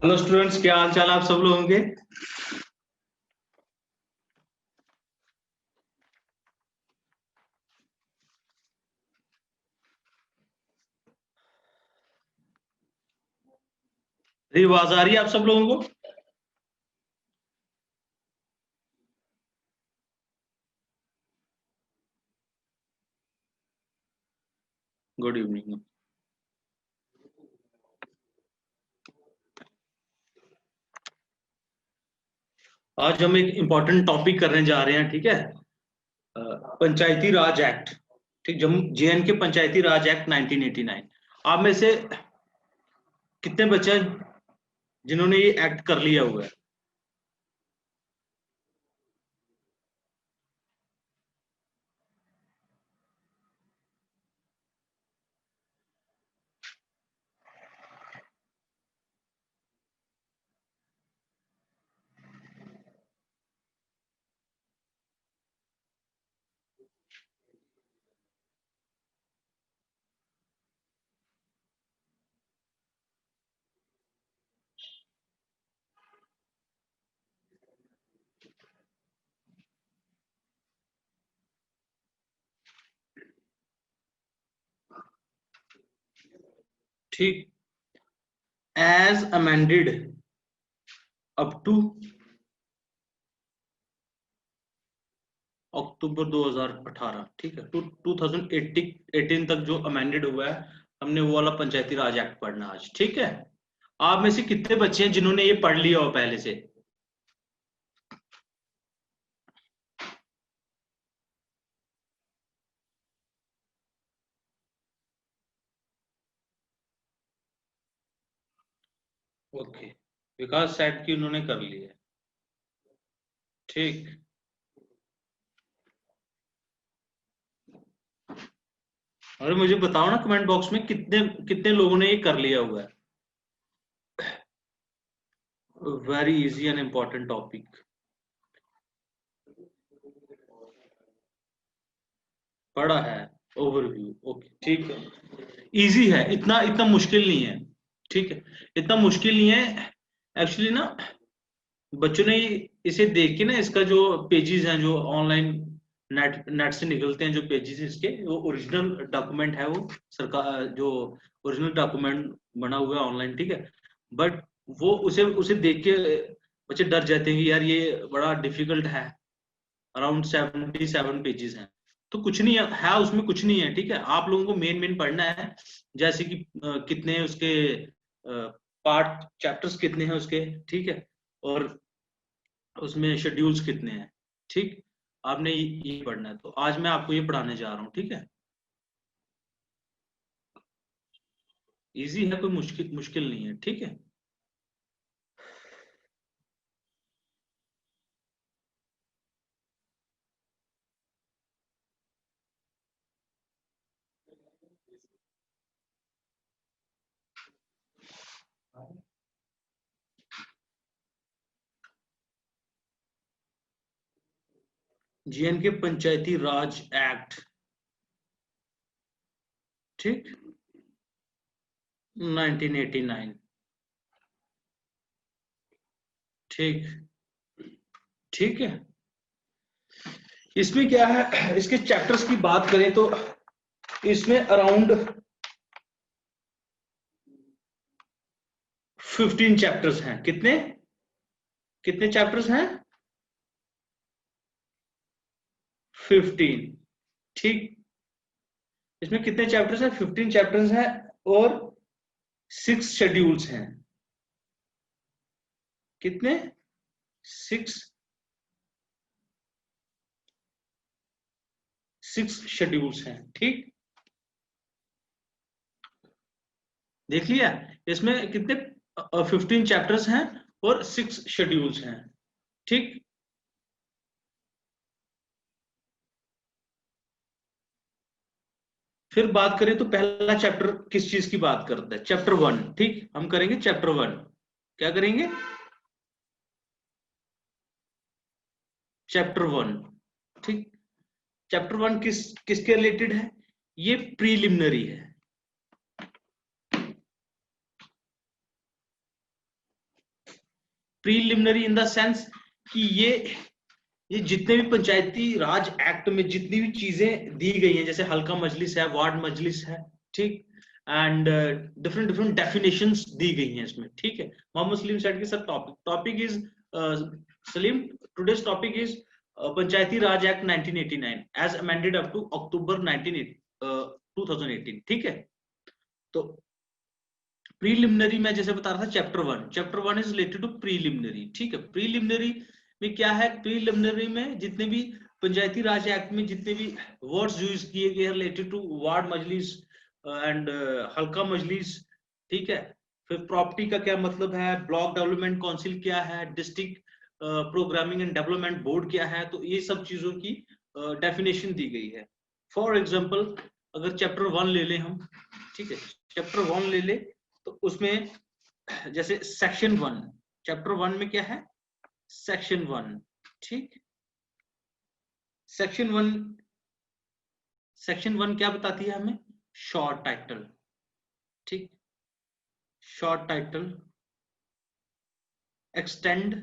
Hello students, क्या हाल चाल आप सब लोगों के। मेरी आवाज आ रही है आप सब लोगों को। Good evening. आज हम एक इम्पोर्टेंट टॉपिक करने जा रहे हैं, ठीक है। पंचायती राज एक्ट। ठीक, जम्मू JN के पंचायती राज एक्ट 1989। आप में से कितने बच्चे हैं जिन्होंने ये एक्ट कर लिया हुआ है। ठीक, as amended up to October 2018। ठीक है, 2018 तक जो अमेंडेड हुआ है, हमने वो वाला पंचायती राज एक्ट पढ़ना आज। ठीक है, आप में से कितने बच्चे हैं जिन्होंने ये पढ़ लिया हो पहले से। ओके, विकास सेट की उन्होंने कर ली है। ठीक, अरे मुझे बताओ ना कमेंट बॉक्स में कितने कितने लोगों ने ये कर लिया हुआ है। Very easy and important topic पढ़ा है। ओवरव्यू, ओके ठीक है। इजी है, इतना इतना मुश्किल नहीं है। ठीक है, इतना मुश्किल नहीं है एक्चुअली ना। बच्चों ने इसे देख के ना, इसका जो पेजेस हैं जो ऑनलाइन नेट नेट से निकलते हैं, जो पेजेस इसके, वो ओरिजिनल डॉक्यूमेंट है, वो सरकार जो ओरिजिनल डॉक्यूमेंट बना हुआ है ऑनलाइन। ठीक है, बट वो उसे उसे देख के बच्चे डर जाते हैं कि यार ये बड़ा डिफिकल्ट है। अराउंड 77 पेजेस हैं। तो कुछ नहीं है उसमें, कुछ नहीं है। ठीक है, आप लोगों को मेन मेन पढ़ना है। जैसे कि कितने उसके पार्ट चैप्टर्स कितने हैं उसके। ठीक है, और उसमें शेड्यूल्स कितने हैं। ठीक, आपने ये पढ़ना है, तो आज मैं आपको ये पढ़ाने जा रहा हूँ। ठीक है, इजी है, कोई मुश्किल मुश्किल नहीं है। ठीक है, JN के पंचायती राज एक्ट। ठीक, 1989। ठीक, ठीक है। इसमें क्या है, इसके चैप्टर्स की बात करें तो इसमें अराउंड 15 चैप्टर्स हैं। कितने कितने चैप्टर्स हैं? 15। ठीक, इसमें कितने चैप्टर्स हैं? 15 चैप्टर्स हैं, और 6 शेड्यूल्स हैं। कितने? 6 शेड्यूल्स हैं। ठीक, देख लिया। इसमें कितने 15 चैप्टर्स हैं और 6 शेड्यूल्स हैं। ठीक, फिर बात करें तो पहला चैप्टर किस चीज की बात करता है? चैप्टर 1। ठीक, हम करेंगे चैप्टर 1। क्या करेंगे? चैप्टर 1। ठीक, चैप्टर 1 किसके रिलेटेड है? ये प्रीलिमिनरी है। प्रीलिमिनरी इन द सेंस कि ये जितने भी पंचायती राज एक्ट में जितनी भी चीजें दी गई हैं, जैसे हल्का मजलिस है, वार्ड मजलिस है, ठीक, एंड डिफरेंट डिफरेंट डेफिनेशंस दी गई हैं इसमें, ठीक है। मोहम्मद सलीम सेट के सब topic is Salim, today's topic is Panchayati Raj act 1989 as amended up to October 2018, ठीक है। तो प्रीलिमिनरी में जैसे बता रहा था, chapter one is related to preliminary, ठीक है। प्रीलिमिनरी में क्या है, प्रीलिमिनरी में जितने भी पंचायती राज एक्ट में जितने भी वर्ड्स यूज किए गए related to ward Majlis and Halqa Majlis, ठीक है। फिर प्रॉपर्टी का क्या मतलब है, ब्लॉक डेवलपमेंट काउंसिल क्या है, district programming and development board क्या है, तो ये सब चीजों की डेफिनेशन दी गई है। फॉर एग्जाम्पल अगर चैप्टर 1 ले लें हम, ठीक है, चैप्टर 1 ले ले तो उसमें जैसे सेक्शन 1, चैप्टर 1 में क्या है, सेक्शन 1, ठीक। सेक्शन 1 क्या बताती है हमें, शॉर्ट टाइटल, ठीक, short title, extend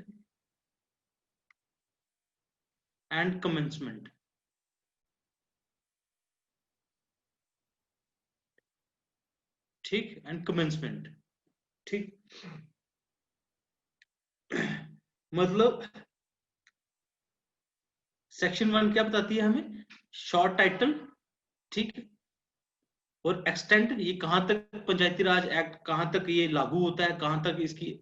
and commencement, ठीक, एंड कमेंसमेंट, ठीक। मतलब सेक्शन 1 क्या बताती है हमें, शॉर्ट टाइटल, ठीक, और एक्सटेंट, ये कहां तक पंचायती राज एक्ट कहां तक ये लागू होता है, कहां तक इसकी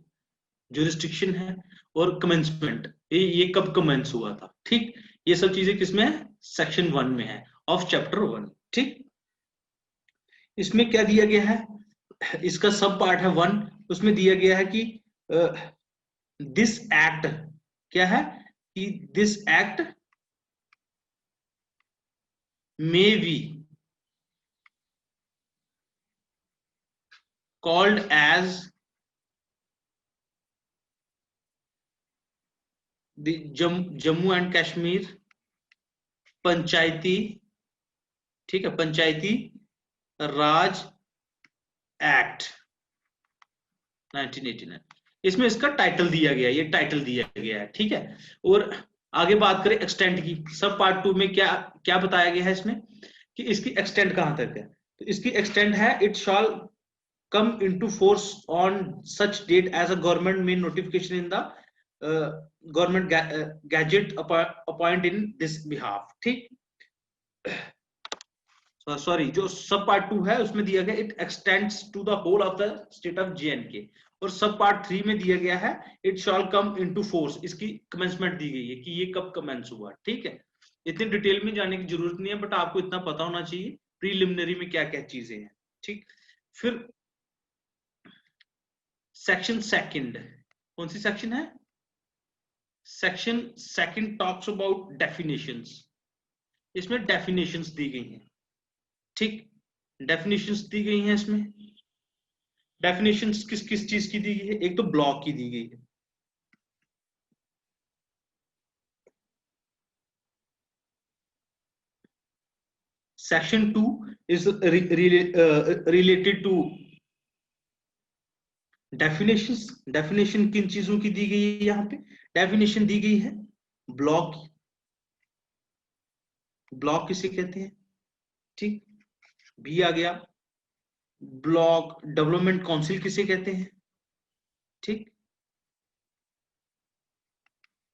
जुरिस्डिक्शन है, और कमेंसमेंट, ये कब कमेंस हुआ था, ठीक। ये सब चीजें किसमें है, सेक्शन 1 में है ऑफ चैप्टर 1, ठीक। इसमें क्या दिया गया है, इसका सब पार्ट है 1, उसमें दिया गया है कि दिस एक्ट क्या है, कि this act may be called as the Jammu and Kashmir पंचायती, ठीक है, पंचायती राज एक्ट 1989, इसमें इसका टाइटल दिया गया है, ये टाइटल दिया गया है, ठीक है। और आगे बात करें एक्सटेंट की, सब पार्ट 2 में क्या क्या बताया गया है इसमें, कि इसकी एक्सटेंट कहां तक है, तो इसकी एक्सटेंट है, it shawl come into force on such date as a government may notification in the government gazette appoint in this behalf, ठीक। सॉरी, जो सब पार्ट 2 है उसमें दिया गया it extends to the whole of the state of JNK, और सब part 3 में दिया गया है it shall come into force, इसकी कमेंसमेंट दी गई है कि ये कब कमेंस हुआ, ठीक है। इतनी डिटेल में जाने की जरूरत नहीं है, बट आपको इतना पता होना चाहिए प्रीलिमिनरी में क्या क्या चीजें हैं, ठीक। फिर सेक्शन सेकंड, कौन सी सेक्शन है, section second talks about definitions, इसमें डेफिनेशंस दी गई हैं, ठीक, डेफिनेशंस दी गई हैं इसमें। डेफिनेशंस किस किस चीज की दी गई है, एक तो ब्लॉक की दी गई है, section 2 is related to definitions, definition किन चीजों की दी गई है, यहाँ पे डेफिनेशन दी गई है ब्लॉक, ब्लॉक किसे कहते हैं, ठीक। भी आ गया, ब्लॉक डेवलपमेंट काउंसिल किसे कहते हैं, ठीक,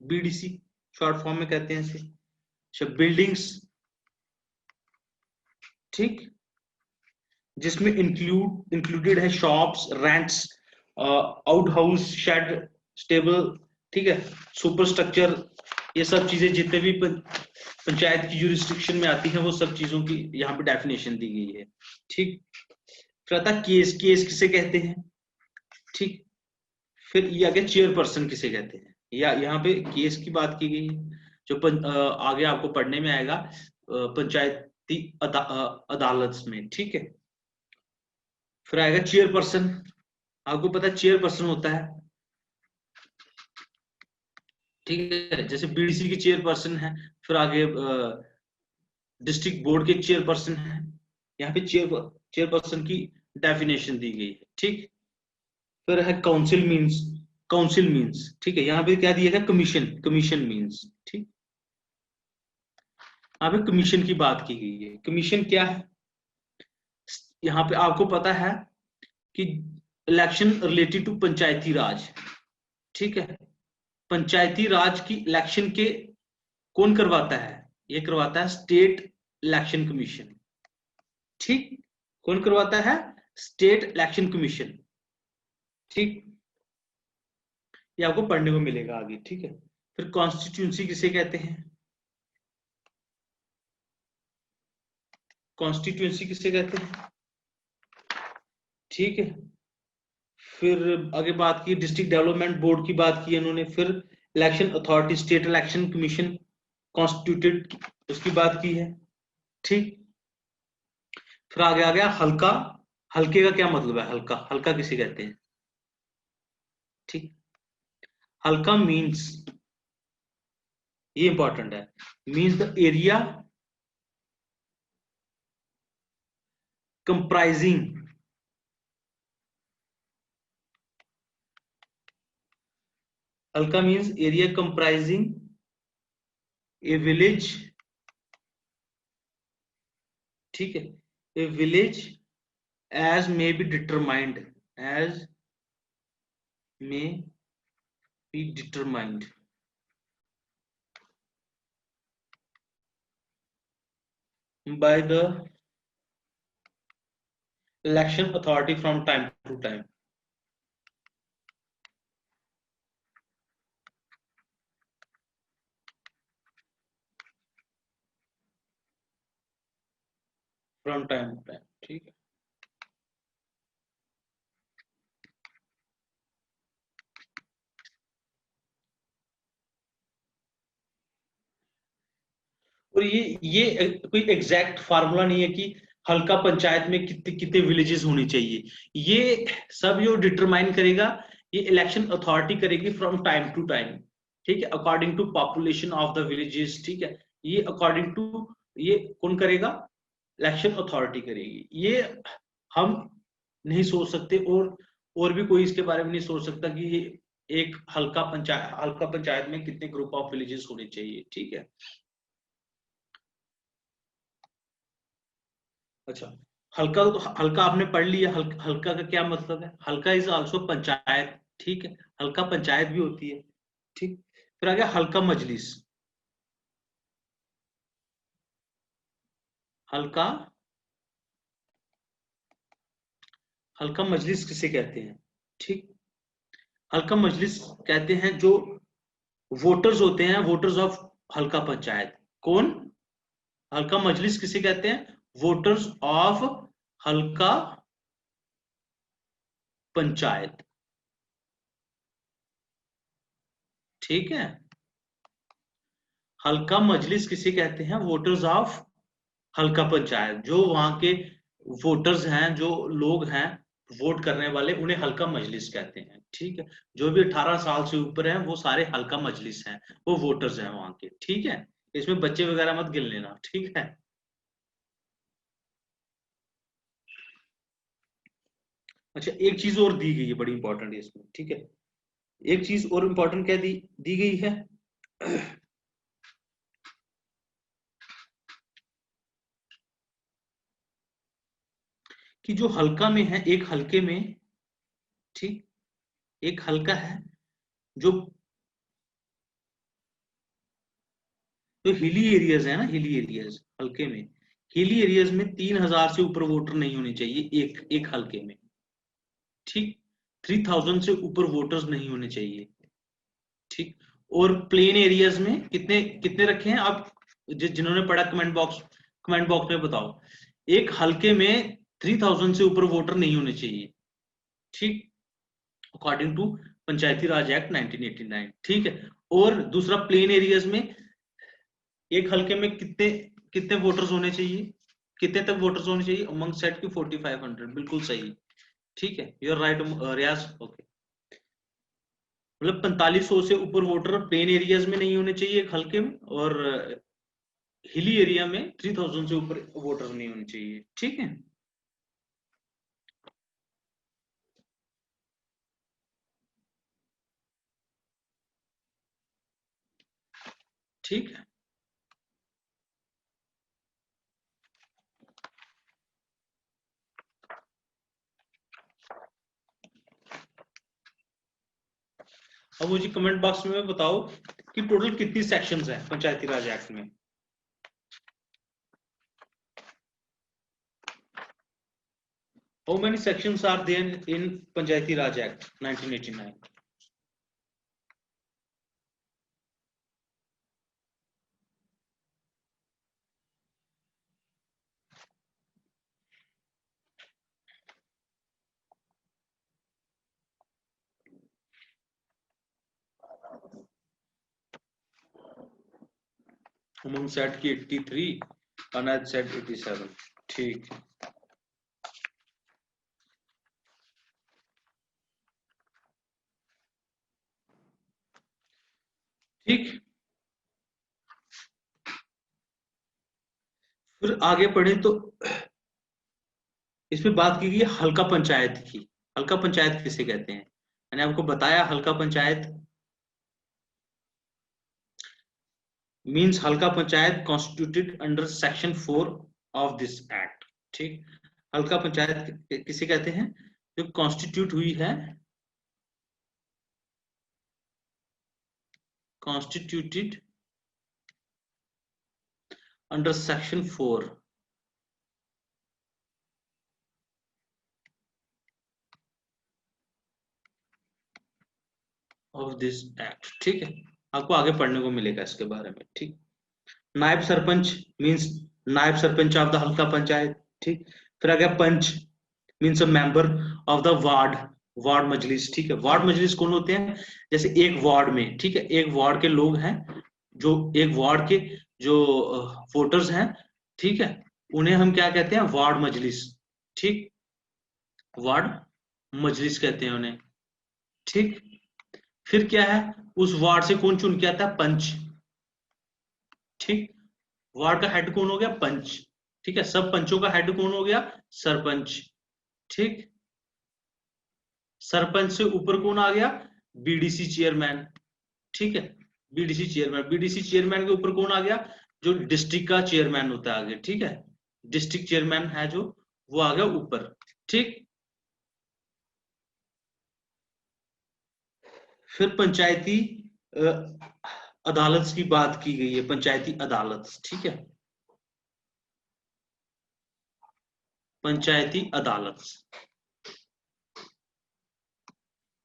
BDC शॉर्ट फॉर्म में कहते हैं इसे। अच्छा, बिल्डिंग्स, ठीक, जिसमें इंक्लूडेड है shops, rents, out house, shed, stable, ठीक है, सुपर स्ट्रक्चर, ये सब चीजें जितने भी पंचायत की जुरिस्डिक्शन में आती हैं वो सब चीजों की यहाँ पे डेफिनेशन दी गई है, ठीक। फिर आता केस, केस किसे कहते हैं, ठीक। फिर ये आगे चेयरपर्सन किसे कहते हैं, या यहाँ पे केस की बात की गई है, जो आगे आपको पढ़ने में आएगा पंचायती अदालत में, ठीक है। फिर आएगा चेयरपर्सन, आपको पता है चेयरपर्सन होता है, ठीक है, जैसे BDC की चेयरपर्सन है, फिर आगे डिस्ट्रिक्ट बोर्ड के चेयरपर्सन है, यहाँ पे चेयरपर्सन की डेफिनेशन दी गई है, ठीक। फिर है काउंसिल मींस, काउंसिल मीन्स, ठीक है। यहाँ पे क्या दिया गया, कमीशन, कमीशन मीन्स, ठीक। यहाँ पे कमीशन की बात की गई है। कमीशन क्या है, यहाँ पे आपको पता है कि इलेक्शन रिलेटेड टू पंचायती राज, ठीक है। पंचायती राज की इलेक्शन के कौन करवाता है, ये करवाता है स्टेट इलेक्शन कमीशन, ठीक। कौन करवाता है, स्टेट इलेक्शन कमीशन, ठीक। ये आपको पढ़ने को मिलेगा आगे, ठीक है। फिर कॉन्स्टिट्यूंसी किसे कहते हैं, कॉन्स्टिट्यूंसी किसे कहते हैं, ठीक है। फिर आगे बात की डिस्ट्रिक्ट डेवलपमेंट बोर्ड की बात की इन्होंने। फिर election authority, state election commission constituted, उसकी बात की है, ठीक। फिर आगे आ गया हल्का। हल्के का क्या मतलब है, हल्का, हल्का किसे कहते हैं, ठीक। हल्का मीन्स, ये इंपॉर्टेंट है, मीन्स द एरिया कंप्राइजिंग, हल्का मीन्स एरिया कंप्राइजिंग ए विलेज, ठीक है, ए village as may be determined, as may be determined by the election authority from time to time, from time to time, ठीक है। और ये कोई एग्जैक्ट फार्मूला नहीं है कि हल्का पंचायत में कितने कितने विलेजेस होने चाहिए, ये सब जो डिटरमाइन करेगा, ये इलेक्शन अथॉरिटी करेगी फ्रॉम टाइम टू टाइम, ठीक है, according to population of the villages, ठीक है। ये अकॉर्डिंग टू, ये कौन करेगा, इलेक्शन अथॉरिटी करेगी। ये हम नहीं सोच सकते, और भी कोई इसके बारे में नहीं सोच सकता कि ये एक हल्का पंचायत में कितने ग्रुप ऑफ विलेजेस होने चाहिए, ठीक है। अच्छा, हल्का, तो हल्का आपने पढ़ लिया, हल्का का क्या मतलब है, हल्का इज आल्सो पंचायत, ठीक है। हल्का पंचायत भी होती है, ठीक। फिर आ गया हल्का मजलिस। हल्का, हल्का मजलिस किसे कहते हैं, ठीक। हल्का मजलिस कहते हैं जो वोटर्स होते हैं, वोटर्स ऑफ हल्का पंचायत। कौन, हल्का मजलिस किसे कहते हैं, वोटर्स ऑफ हल्का पंचायत, ठीक है। हल्का मजलिस किसे कहते हैं, वोटर्स ऑफ हल्का पंचायत, जो वहां के वोटर्स हैं, जो लोग हैं वोट करने वाले, उन्हें हल्का मजलिस कहते हैं, ठीक है। जो भी 18 साल से ऊपर हैं वो सारे हल्का मजलिस हैं, वो वोटर्स हैं वहां के, ठीक है। इसमें बच्चे वगैरह मत गिन लेना, ठीक है। अच्छा, एक चीज और दी गई है बड़ी इंपॉर्टेंट है इसमें, ठीक है। एक चीज और इंपॉर्टेंट क्या दी गई है, कि जो हल्का में है, एक हल्के में, ठीक, एक हल्का है जो, जो हिली एरियाज है ना, हिली एरियाज हल्के में, हिली एरियाज में 3,000 से ऊपर वोटर नहीं होने चाहिए एक एक हल्के में, ठीक। 3,000 से ऊपर वोटर्स नहीं होने चाहिए, ठीक। और प्लेन एरियाज में कितने कितने रखे हैं आप, जिन्होंने पढ़ा कमेंट बॉक्स में बताओ। एक हल्के में 3,000 से ऊपर वोटर नहीं होने चाहिए, ठीक, according to Panchayati Raj act 1989, ठीक है। और दूसरा प्लेन एरियाज में एक हल्के में कितने कितने वोटर्स होने चाहिए, कितने तक वोटर्स होने चाहिए, उमंग सेट की 4,500, बिल्कुल सही, ठीक है, you are right Riyaz, okay. मतलब 4,500 से ऊपर वोटर प्लेन एरियाज में नहीं होने चाहिए एक हल्के में, और हिली एरिया में 3,000 से ऊपर वोटर नहीं होने चाहिए, ठीक है। ठीक है। अब मुझे कमेंट बॉक्स में बताओ कि टोटल कितनी सेक्शंस हैं पंचायती राज एक्ट में। How many sections are there in Panchayati Raj act 1989? Umang सेट की 83, अनाज सेट 87। ठीक। ठीक, फिर आगे पढ़े तो इसमें बात की गई हल्का पंचायत की। हल्का पंचायत किसे कहते हैं? मैंने आपको बताया हल्का पंचायत मींस हल्का panchayat constituted under section 4 of this act. ठीक, हल्का पंचायत किसे कहते हैं? जो कॉन्स्टिट्यूट हुई है, constituted under section 4 of this act. ठीक है, आपको आगे पढ़ने को मिलेगा इसके बारे में। ठीक, नायब सरपंच मींस नायब सरपंच ऑफ द हल्का पंचायत। ठीक, फिर आ गया panch means a member of the ward, ward majlis. ठीक है, वार्ड मजलिस कौन होते हैं? जैसे एक वार्ड में, ठीक है, एक वार्ड के लोग हैं, जो एक वार्ड के जो वोटर्स हैं, ठीक है, उन्हें हम क्या कहते हैं? वार्ड मजलिस। ठीक, वार्ड मजलिस कहते हैं उन्हें। ठीक, फिर क्या है? उस वार्ड से कौन चुन के आता है? पंच। ठीक, वार्ड का हेड कौन हो गया? पंच। ठीक है, सब पंचों का हेड कौन हो गया? सरपंच। ठीक, सरपंच से ऊपर कौन आ गया? BDC chairman. ठीक है, बीडीसी चेयरमैन, बीडीसी चेयरमैन के ऊपर कौन आ गया? जो डिस्ट्रिक्ट का चेयरमैन होता है आगे। ठीक है, डिस्ट्रिक्ट चेयरमैन है जो, वो आ गया ऊपर। ठीक, फिर पंचायती अदालत की बात की गई है, पंचायती अदालत। ठीक है, पंचायती अदालत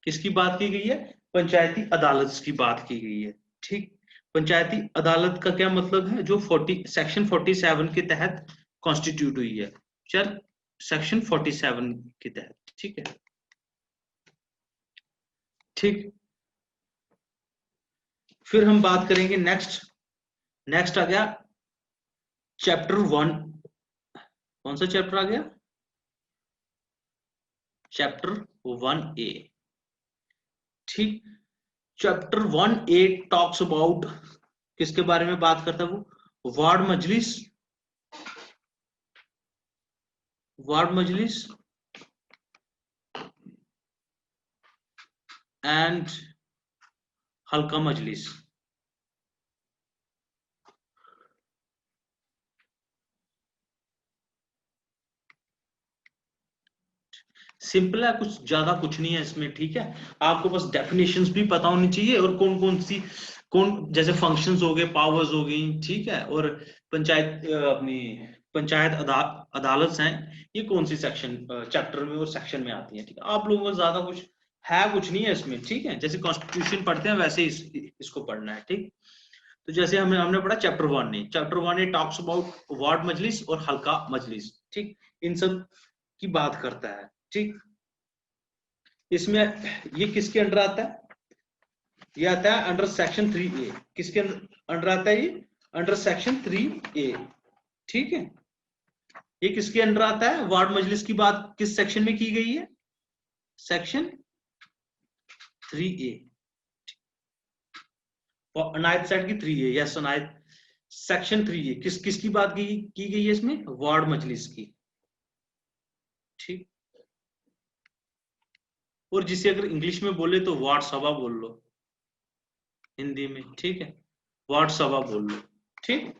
किसकी बात की गई है? पंचायती अदालत की बात की गई है। ठीक, पंचायती अदालत का क्या मतलब है? जो 40 सेक्शन 47 के तहत कॉन्स्टिट्यूट हुई है। चल, सेक्शन 47 के तहत। ठीक है, ठीक, फिर हम बात करेंगे नेक्स्ट। नेक्स्ट आ गया चैप्टर 1। कौन सा चैप्टर आ गया? Chapter 1A। ठीक, चैप्टर 1A टॉक्स अबाउट, किसके बारे में बात करता है वो? Ward majlis, ward Majlis and Halqa Majlis. Simple है, कुछ ज्यादा कुछ नहीं है इसमें। ठीक है, आपको बस डेफिनेशंस भी पता होनी चाहिए, और कौन कौन सी, कौन जैसे फंक्शंस हो गए, पावर्स हो गई, ठीक है, और पंचायत अपनी पंचायत अदालत हैं, ये कौन सी सेक्शन चैप्टर में और सेक्शन में आती है। ठीक है, आप लोगों को ज्यादा कुछ है कुछ नहीं है इसमें। ठीक है, जैसे कॉन्स्टिट्यूशन पढ़ते हैं वैसे इसको पढ़ना है। ठीक, तो जैसे हमने पढ़ा चैप्टर 1 ने, चैप्टर 1 ने टॉक्स अबाउट वार्ड मजलिस और हल्का मजलिस। ठीक, इन सब की बात करता है। ठीक, इसमें ये किसके अंडर आता है? ये आता है अंडर सेक्शन 3A। किसके अंडर आता है ये? Under section 3A। ठीक है, ये किसके अंडर आता है? वार्ड मजलिस की बात किस सेक्शन में की गई है? Section 3A। और अनायत सेट की 3A, yes Anayat section 3A किसकी बात की गई है इसमें? वार्ड मजलिस की। ठीक, और जिसे अगर इंग्लिश में बोले तो वार्ड सभा बोल लो हिंदी में। ठीक है, वार्ड सभा बोल लो, ठीक।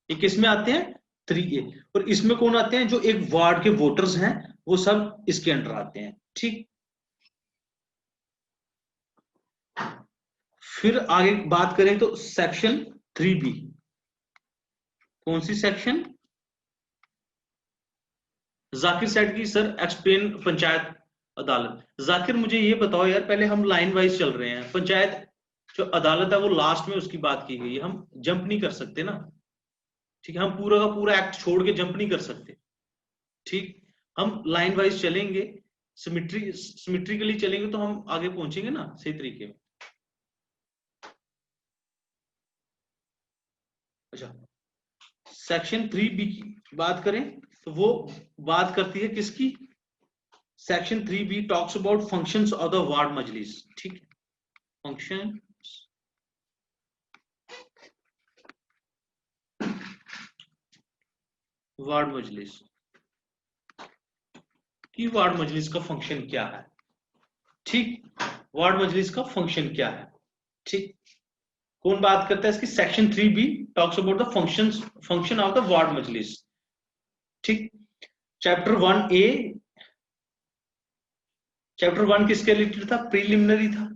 ये किस में आते हैं? 3A। और इसमें कौन आते हैं? जो एक वार्ड के वोटर्स हैं वो सब इसके अंडर आते हैं, ठीक। फिर आगे बात करें तो सेक्शन 3B, कौन सी सेक्शन? जाकिर सेठ की सर एक्सप्लेन पंचायत अदालत। जाकिर मुझे ये बताओ यार, पहले हम लाइन वाइज चल रहे हैं, पंचायत जो अदालत है वो लास्ट में उसकी बात की गई है, हम जंप नहीं कर सकते ना, ठीक है। हम पूरा का पूरा एक्ट छोड़ के जंप नहीं कर सकते, ठीक। हम लाइन वाइज चलेंगे, सिमेट्रिकली चलेंगे तो हम आगे पहुंचेंगे ना सही तरीके में। अच्छा, सेक्शन 3B की बात करें तो वो बात करती है किसकी? Section 3B talks about functions of the ward majlis, ठीक है। फंक्शन वार्ड मजलिस कि वार्ड मजलिस का फंक्शन क्या है, ठीक। वार्ड मजलिस का फंक्शन क्या है, ठीक। कौन बात करता है इसकी? Section 3B talks about the function of the ward majlis, ठीक। चैप्टर 1A, चैप्टर 1 किसके रिलेटेड था? प्रीलिमिनरी था।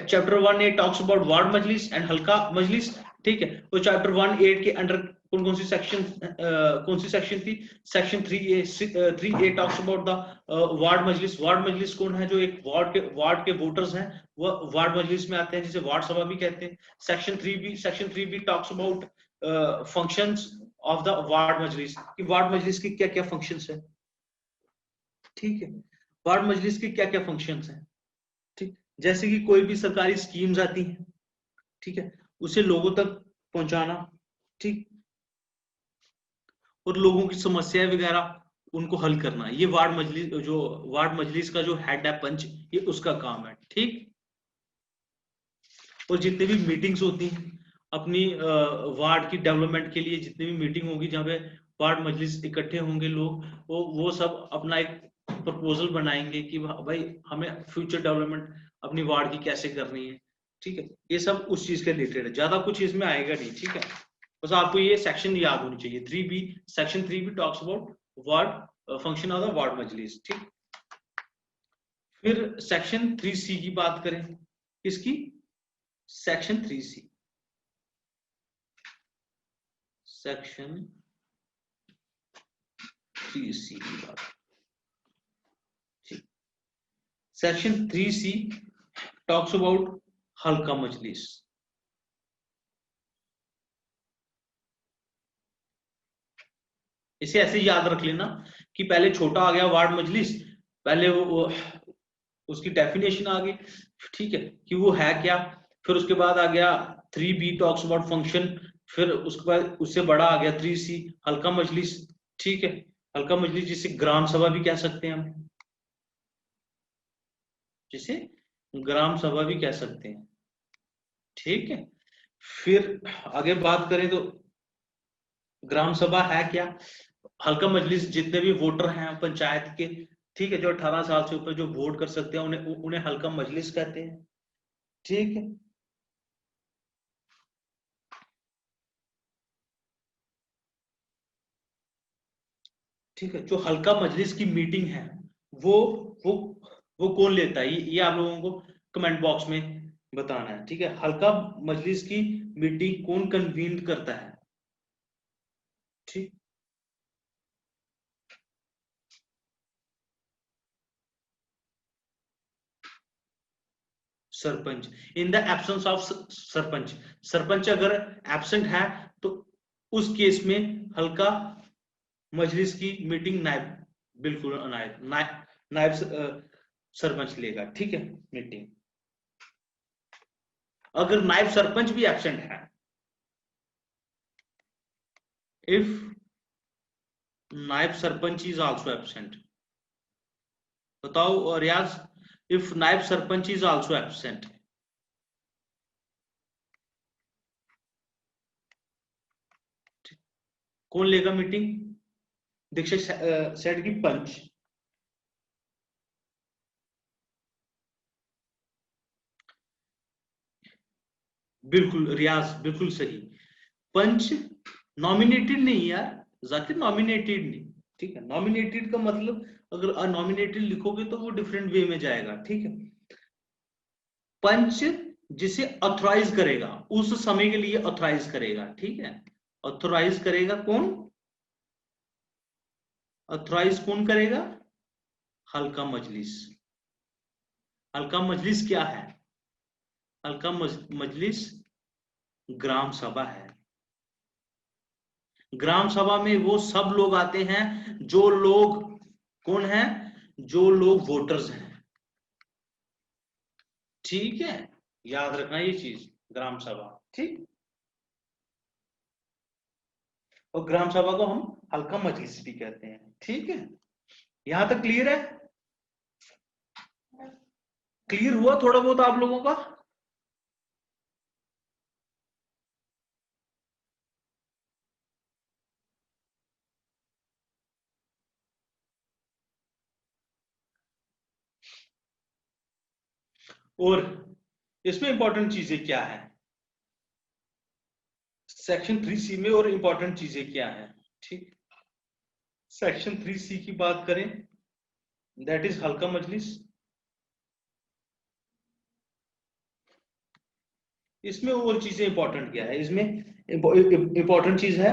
Chapter 1A talks about ward Majlis and Halqa Majlis, ठीक है। तो चैप्टर 1A के अंडर कौन कौन सी सेक्शन कौन सी सेक्शन थी? Section 3A talks about the ward majlis. Ward मजलिस कौन है? जो एक वार्ड के वोटर्स हैं वो वार्ड मजलिस में आते हैं, जिसे वार्ड सभा भी कहते हैं। Section 3B talks about functions of the ward majlis, कि वार्ड मजलिस की क्या क्या फंक्शंस है, ठीक है। वार्ड मजलिस के क्या क्या फंक्शंस हैं, ठीक। जैसे कि कोई भी सरकारी स्कीम्स आती हैं, ठीक है, उसे लोगों तक पहुंचाना, ठीक। और लोगों की समस्याएं वगैरह उनको हल करना, ये वार्ड मजलिस का जो हेड है पंच, ये उसका काम है, ठीक। और जितने भी मीटिंग्स होती हैं अपनी वार्ड की डेवलपमेंट के लिए, जितनी भी मीटिंग होगी जहाँ पे वार्ड मजलिस इकट्ठे होंगे लोग, वो सब अपना एक प्रपोजल बनाएंगे कि भाई हमें फ्यूचर डेवलपमेंट अपनी वार्ड की कैसे करनी है, ठीक है। ये सब उस चीज के रिलेटेड है, ज्यादा कुछ इसमें आएगा नहीं, ठीक है। बस आपको ये सेक्शन याद होनी चाहिए। 3B, section 3B talks about ward function of the ward majlis, ठीक। फिर सेक्शन 3C की बात करें, किसकी? सेक्शन 3C, सेक्शन 3C की बात, ठीक। सेक्शन 3C टॉक्स अबाउट हल्का मजलिस। इसे ऐसे याद रख लेना कि पहले छोटा आ गया वार्ड मजलिस, पहले वो उसकी डेफिनेशन आ गई, ठीक है, कि वो है क्या। फिर उसके बाद आ गया 3B टॉक्स अबाउट फंक्शन। फिर उसके बाद उससे बड़ा आ गया 3C हल्का मजलिस, ठीक है। हल्का मजलिस जिसे ग्राम सभा भी कह सकते हैं हम, जिसे ग्राम सभा भी कह सकते हैं, ठीक है। फिर आगे बात करें तो ग्राम सभा है क्या? हल्का मजलिस जितने भी वोटर हैं पंचायत के, ठीक है, जो 18 साल से ऊपर जो वोट कर सकते हैं उन्हें उन्हें हल्का मजलिस कहते हैं, ठीक है। ठीक है, जो हल्का मजलिस की मीटिंग है वो वो वो कौन लेता है, ये आप लोगों को कमेंट बॉक्स में बताना है, ठीक है। हल्का मजलिस की मीटिंग कौन कन्वीन करता है, ठीक। Sarpanch, in the absence of sarpanch, sarpanch अगर एब्सेंट है तो उस केस में हल्का मजलिस की मीटिंग नायब, बिल्कुल नायब सरपंच लेगा, ठीक है, मीटिंग। अगर नायब सरपंच भी एब्सेंट है, इफ नायब सरपंच इज आल्सो एब्सेंट, बताओ रियाज, इफ नायब सरपंच इज आल्सो एब्सेंट, कौन लेगा मीटिंग? दीक्षित सेठ की पंच, बिल्कुल रियाज, बिल्कुल सही। पंच नॉमिनेटेड नहीं यार, जाकिर नॉमिनेटेड नहीं, ठीक है। नॉमिनेटेड का मतलब अगर अनॉमिनेटेड लिखोगे तो वो डिफरेंट वे में जाएगा, ठीक है। पंच जिसे ऑथराइज करेगा, उस समय के लिए ऑथराइज करेगा, ठीक है। ऑथराइज करेगा कौन? ऑथराइज कौन करेगा? हल्का मजलिस। हल्का मजलिस क्या है? हल्का मजलिस ग्राम सभा है। ग्राम सभा में वो सब लोग आते हैं जो लोग, कौन है? जो लोग वोटर्स हैं, ठीक है। याद रखना ये चीज, ग्राम सभा, ठीक। और ग्राम सभा को हम हल्का मजलिस भी कहते हैं, ठीक है। यहां तक क्लियर है? क्लियर हुआ थोड़ा बहुत आप लोगों का? और इसमें इंपॉर्टेंट चीजें क्या है सेक्शन 3C में, और इंपॉर्टेंट चीजें क्या है, ठीक। सेक्शन 3C की बात करें, दैट इज हल्का मजलिस। इसमें और चीजें इंपॉर्टेंट क्या है, इसमें इंपॉर्टेंट चीज है,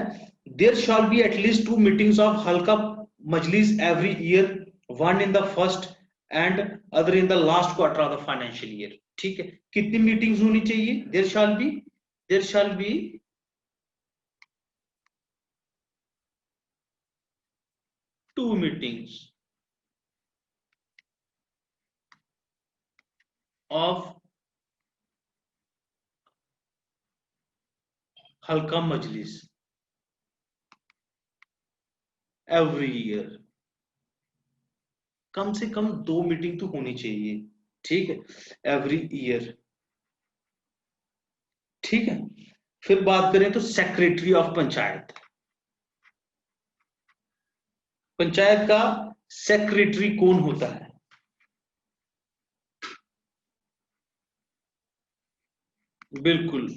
there shall be at least 2 meetings of halqa majlis every year, one in the first and other in the last quarter of the financial year, ठीक है। कितनी मीटिंग्स होनी चाहिए? There shall be 2 meetings of halqa majlis every year. कम से कम 2 meeting तो होनी चाहिए, ठीक है, एवरी ईयर, ठीक है। फिर बात करें तो सेक्रेटरी ऑफ पंचायत, पंचायत का सेक्रेटरी कौन होता है? बिल्कुल,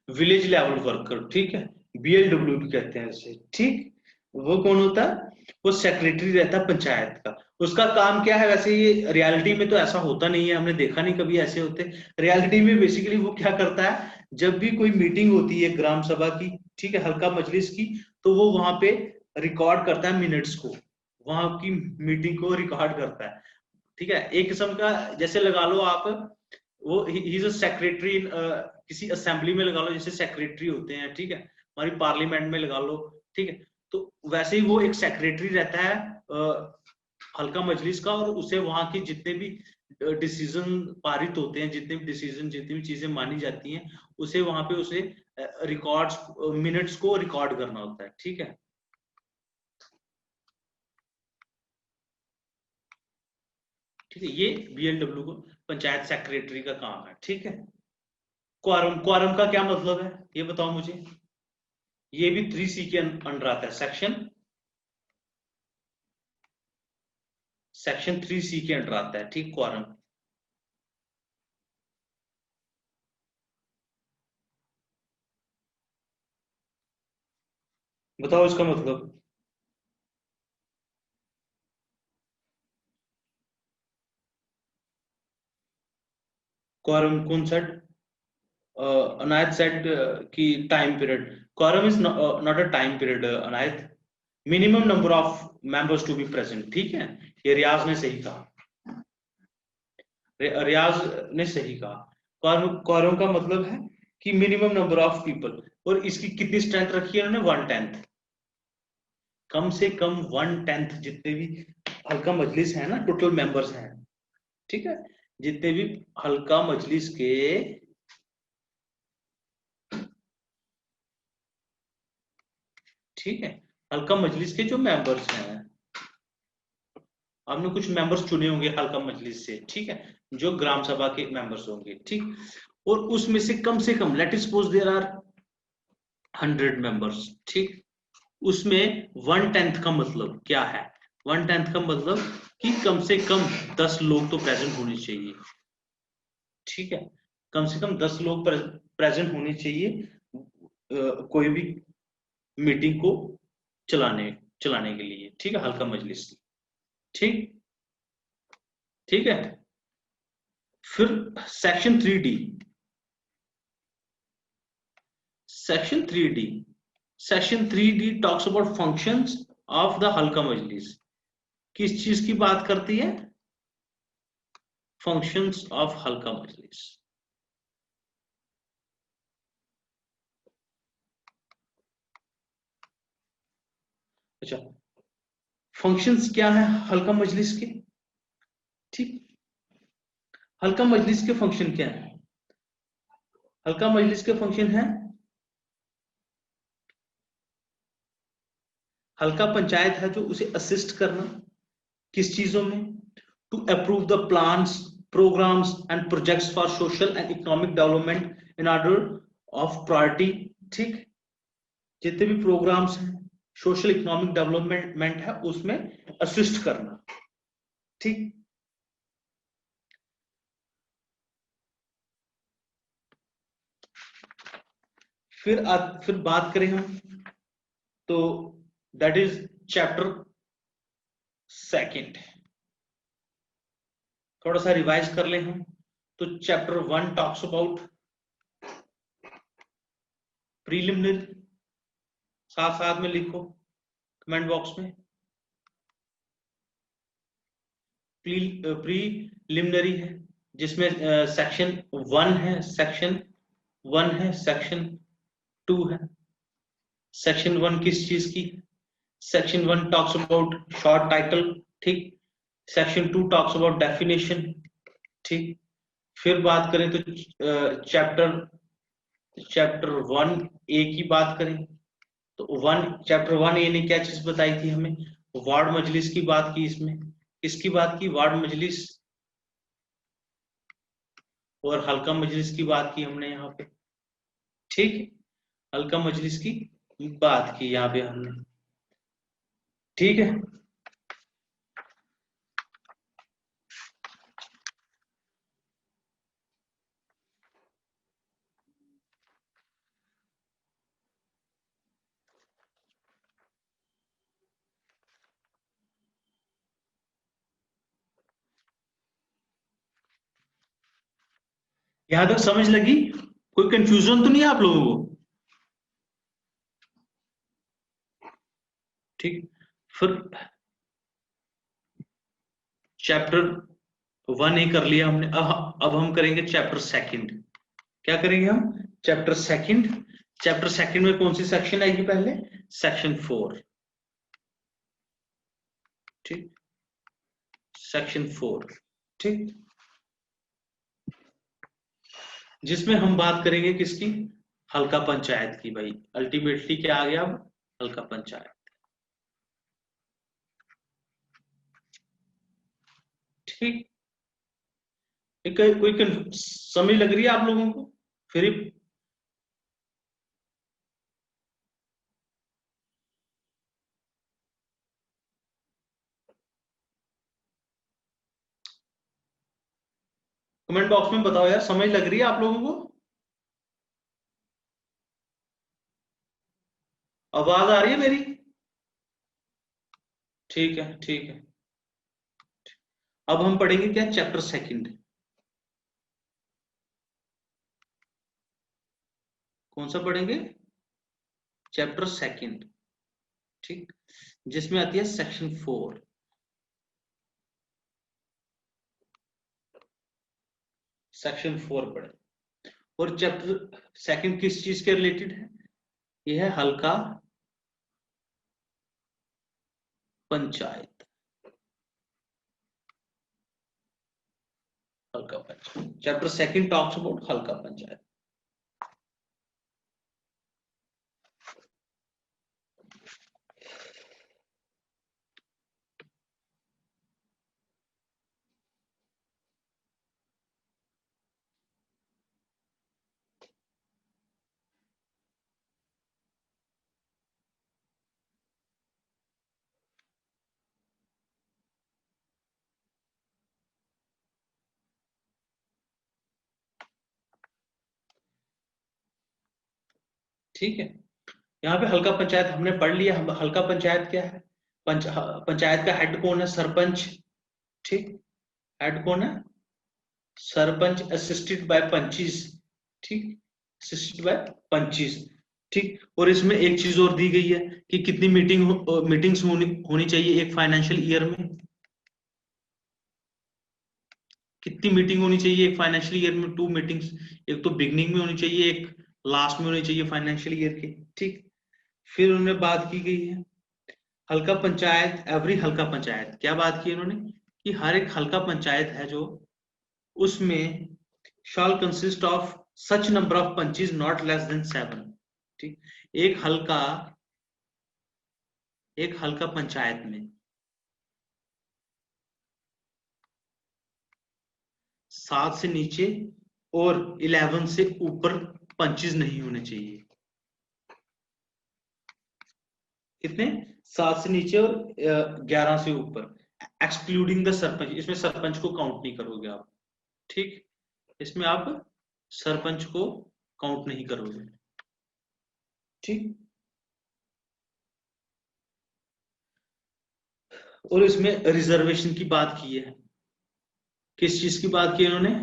विलेज लेवल वर्कर, ठीक है, BLW भी कहते हैं इसे, ठीक। वो कौन होता है? वो सेक्रेटरी रहता है पंचायत का। उसका काम क्या है वैसे? ये रियलिटी में तो ऐसा होता नहीं है, हमने देखा नहीं कभी ऐसे होते। रियलिटी में बेसिकली वो क्या करता है, जब भी कोई मीटिंग होती है ग्राम सभा की, ठीक है, हल्का मजलिस की, तो वो वहां पे रिकॉर्ड करता है मिनट्स को, वहां की मीटिंग को रिकॉर्ड करता है, ठीक है। एक किस्म का जैसे लगा लो आप, वो ही इज अ सेक्रेटरी, किसी असेंबली में लगा लो जैसे सेक्रेटरी होते हैं, ठीक है, हमारी पार्लियामेंट में लगा लो, ठीक है। तो वैसे ही वो एक सेक्रेटरी रहता है हल्का मजलिस का, और उसे वहां की जितने भी डिसीजन पारित होते हैं, जितने भी डिसीजन, जितनी भी चीजें मानी जाती हैं, उसे वहां पे उसे रिकॉर्ड्स, मिनट्स को रिकॉर्ड करना होता है, ठीक है। ठीक है, ये BLW को पंचायत सेक्रेटरी का काम है, ठीक है। क्वारम, क्वारम का क्या मतलब है ये बताओ मुझे? ये भी 3C के अंडर आता है, सेक्शन 3C के अंडर आता है, ठीक, क्वारम। बताओ इसका मतलब। क्वारम कौन सा? अनायत सेड की time period, quorum is not a time period Anayat, minimum number of members to be present, ठीक है। ये रियाज ने सही कहा, रियाज ने सही कहा। क्वारम का मतलब है कि मिनिमम नंबर ऑफ पीपल, और इसकी कितनी स्ट्रेंथ रखी है उन्होंने? 1/10, कम से कम 1/10 जितने भी हल्का मजलिस है ना, टोटल मेंबर्स हैं, ठीक है, जितने भी हल्का मजलिस के, ठीक है, हल्का मजलिस के जो मेंबर्स हैं, आपने कुछ मेंबर्स चुने होंगे हल्का मजलिस से, ठीक है, जो ग्राम सभा के मेंबर्स होंगे, ठीक। और उसमें से कम let us suppose there are 100 members, ठीक। उसमें 1/10 का मतलब क्या है? 1/10 का मतलब कि कम से कम 10 लोग तो प्रेजेंट होने चाहिए, ठीक है। कम से कम 10 लोग प्रेजेंट होनी चाहिए कोई भी मीटिंग को चलाने के लिए, ठीक है, हल्का मजलिस की। ठीक ठीक है। फिर section 3D, section 3D, section 3D talks about functions of the हल्का मजलिस। किस चीज की बात करती है? फंक्शंस ऑफ हल्का मजलिस। अच्छा, फंक्शंस क्या है हल्का मजलिस के? ठीक, हल्का मजलिस के फंक्शन क्या है? हल्का मजलिस के फंक्शन है, हल्का पंचायत है जो उसे असिस्ट करना, किस चीजों में? To approve the plans, programmes and projects for social and economic development in order of priority. ठीक, जितने भी प्रोग्राम्स हैं, सोशल इकोनॉमिक डेवलपमेंट है, उसमें असिस्ट करना। ठीक, फिर बात करें हम, तो दैट इज चैप्टर सेकंड। थोड़ा सा रिवाइज कर लें हम, तो चैप्टर 1 टॉक्स अबाउट प्रीलिमिनरी, साथ साथ में लिखो कमेंट बॉक्स में, प्रीलिमिनरी है, जिसमें सेक्शन 1 है, सेक्शन 1 है, सेक्शन 2 है। सेक्शन 1 किस चीज की? Section 1 talks about short title. ठीक, सेक्शन 2 टॉक्स अबाउट डेफिनेशन। ठीक, फिर बात करें तो चैप्टर 1 ए की बात करें, तो चैप्टर 1 ए ने क्या चीज बताई थी हमें? वार्ड मजलिस की बात की इसमें। किसकी बात की? वार्ड मजलिस और हल्का मजलिस की बात की हमने यहाँ पे। ठीक, हल्का मजलिस की बात की यहाँ पे हमने। ठीक है, यहां तक समझ लगी? कोई कंफ्यूजन तो नहीं है आप लोगों को? ठीक, फिर चैप्टर 1 ए कर लिया हमने, अब हम करेंगे चैप्टर सेकंड। क्या करेंगे हम? Chapter second. चैप्टर सेकंड में कौन सी सेक्शन आएगी पहले? सेक्शन 4। ठीक, सेक्शन 4। ठीक, जिसमें हम बात करेंगे किसकी? हल्का पंचायत की। भाई अल्टीमेटली क्या आ गया अब? हल्का पंचायत। ठीक, कोई समझ लग रही है आप लोगों को? फिर कमेंट बॉक्स में बताओ यार, समझ लग रही है आप लोगों को? आवाज आ रही है मेरी? ठीक है, ठीक है। अब हम पढ़ेंगे क्या? Chapter second. कौन सा पढ़ेंगे? Chapter second. ठीक, जिसमें आती है सेक्शन 4। सेक्शन 4 पढ़े। और चैप्टर सेकंड किस चीज के रिलेटेड है? यह है हल्का पंचायत। हल्का panchayat, chapter second talks about हल्का पंचायत। ठीक है। यहाँ पे हल्का पंचायत हमने पढ़ लिया। हम हल्का पंचायत क्या है? पंचायत का हेड कौन है? सरपंच। ठीक, हेड कौन है? Sarpanch, assisted by पंचीज। ठीक, असिस्टेड बाय पंचीज। ठीक, और इसमें एक चीज और दी गई है कि कितनी मीटिंग्स होनी चाहिए एक फाइनेंशियल ईयर में। कितनी मीटिंग होनी चाहिए एक फाइनेंशियल ईयर में? 2 मीटिंग्स। एक तो बिगनिंग में होनी चाहिए, एक लास्ट में होनी चाहिए फाइनेंशियल ईयर की। ठीक, फिर उन्होंने बात की गई है हल्का पंचायत, एवरी हल्का पंचायत। क्या बात की उन्होंने? कि हर एक हल्का पंचायत है जो, उसमें shall consist of such number of punches not less than 7। ठीक, एक हल्का पंचायत में 7 से नीचे और 11 से ऊपर पंचेस नहीं होने चाहिए। कितने? 7 से नीचे और 11 से ऊपर, एक्सक्लूडिंग द सरपंच। इसमें सरपंच को काउंट नहीं करोगे आप। ठीक, इसमें आप सरपंच को काउंट नहीं करोगे। ठीक, और इसमें रिजर्वेशन की बात की है। किस चीज की बात की इन्होंने?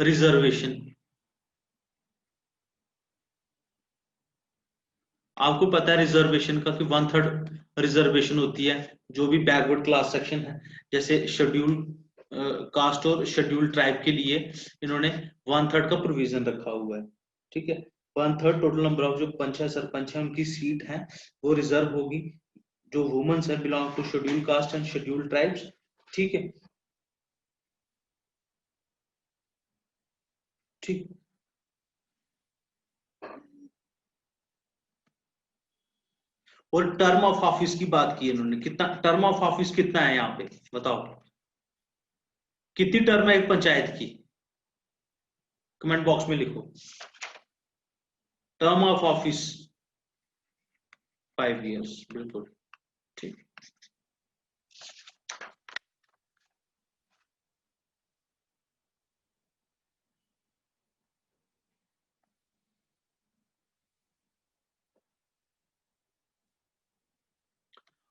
रिजर्वेशन। आपको पता है रिजर्वेशन का कि 1/3 रिजर्वेशन होती है जो भी बैकवर्ड क्लास सेक्शन है, जैसे शेड्यूल कास्ट और शेड्यूल ट्राइब के लिए इन्होंने 1/3 का प्रोविजन रखा हुआ है। ठीक है, 1/3 टोटल नंबर ऑफ जो पंच है, सरपंच है, उनकी सीट है वो रिजर्व होगी, जो वुमेन्स है belong to schedule caste and schedule tribes. ठीक है, ठीक। और टर्म ऑफ ऑफिस की बात की इन्होंने। कितना टर्म ऑफ ऑफिस कितना है यहाँ पे बताओ? कितनी टर्म है एक पंचायत की? कमेंट बॉक्स में लिखो। टर्म ऑफ ऑफिस 5 years, बिल्कुल ठीक।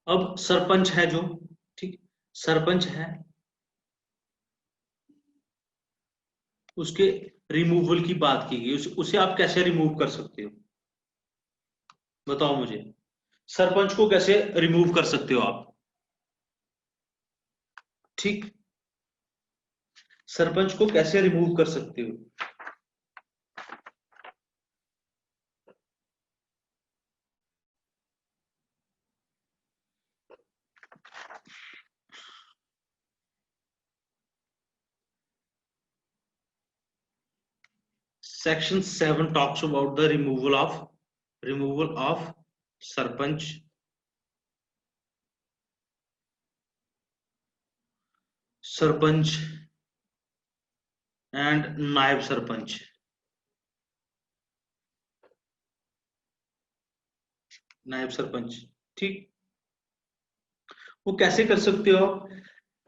अब सरपंच है जो, ठीक, सरपंच है, उसके रिमूवल की बात की गई। उसे आप कैसे रिमूव कर सकते हो बताओ मुझे? सरपंच को कैसे रिमूव कर सकते हो आप? ठीक, सरपंच को कैसे रिमूव कर सकते हो? Section 7 talks about the removal of sarpanch, sarpanch and नायब सरपंच। नायब सरपंच, ठीक। वो कैसे कर सकते हो?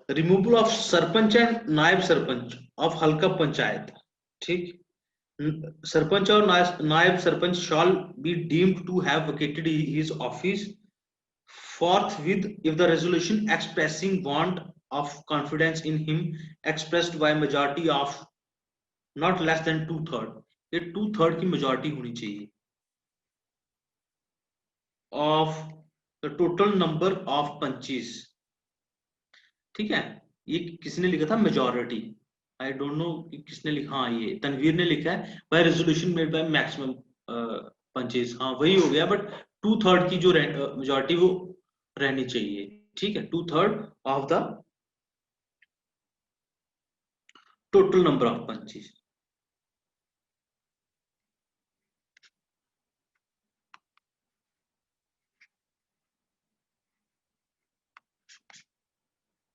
रिमूवल ऑफ सरपंच एंड नायब सरपंच ऑफ हल्का पंचायत। ठीक, सरपंच और नायब sarpanch shall be deemed to have vacated his office forthwith if the resolution expressing want of confidence in him expressed by majority of not less than 2/3। ये 2/3 की मेजोरिटी होनी चाहिए of the total number of punches. ठीक है, ये किसने लिखा था? मेजोरिटी। आई डोंट नो किसने लिखा। हाँ, ये तनवीर ने लिखा है, by resolution made by maximum panches. हाँ वही हो गया, बट 2/3 की जो मेजोरिटी वो रहनी चाहिए। ठीक है, 2/3 of the total number of punches.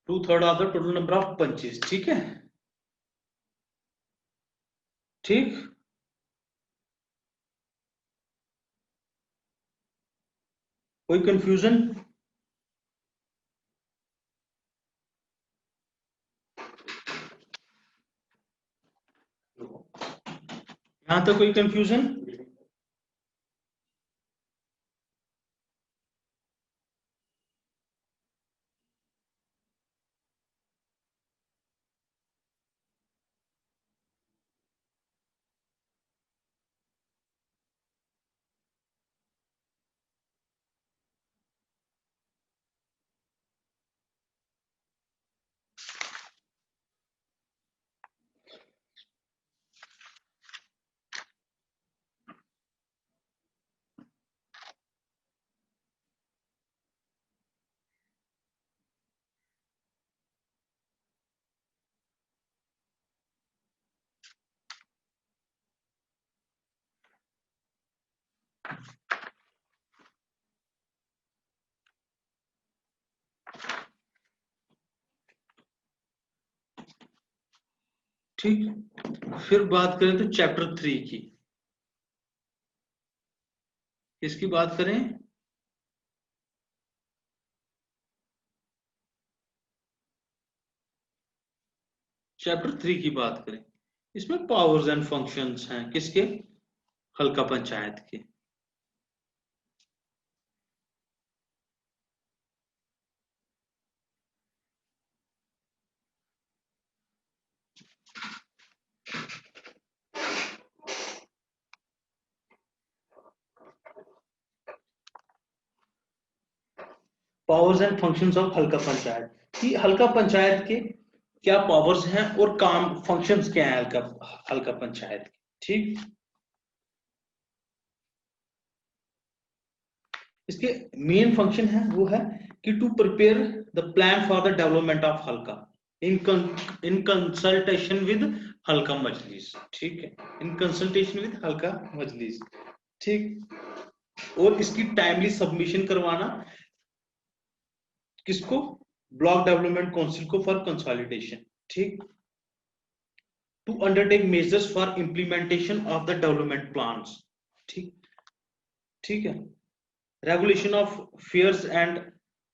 2/3 of the total number of punches. ठीक है, ठीक। कोई कंफ्यूजन? यहां तक कोई कंफ्यूजन? ठीक, फिर बात करें तो चैप्टर 3 की। किसकी बात करें? चैप्टर 3 की बात करें। इसमें पावर्स एंड फंक्शंस हैं किसके? हल्का पंचायत के। पावर्स एंड फंक्शंस ऑफ हल्का पंचायत, कि हल्का पंचायत के क्या पावर्स हैं और काम फंक्शंस क्या हैं हल्का हल्का पंचायत के। ठीक, इसके मेन फंक्शन है वो है कि to prepare the plan for the development of Halqa in consultation with हल्का मजलिस। ठीक है, इन कंसल्टेशन विद हल्का मजलिस। ठीक, और इसकी टाइमली सबमिशन करवाना किसको? ब्लॉक डेवलपमेंट काउंसिल को फॉर कंसोलिडेशन। ठीक, to undertake measures for implementation of the development plans. ठीक, ठीक है, regulation of fairs and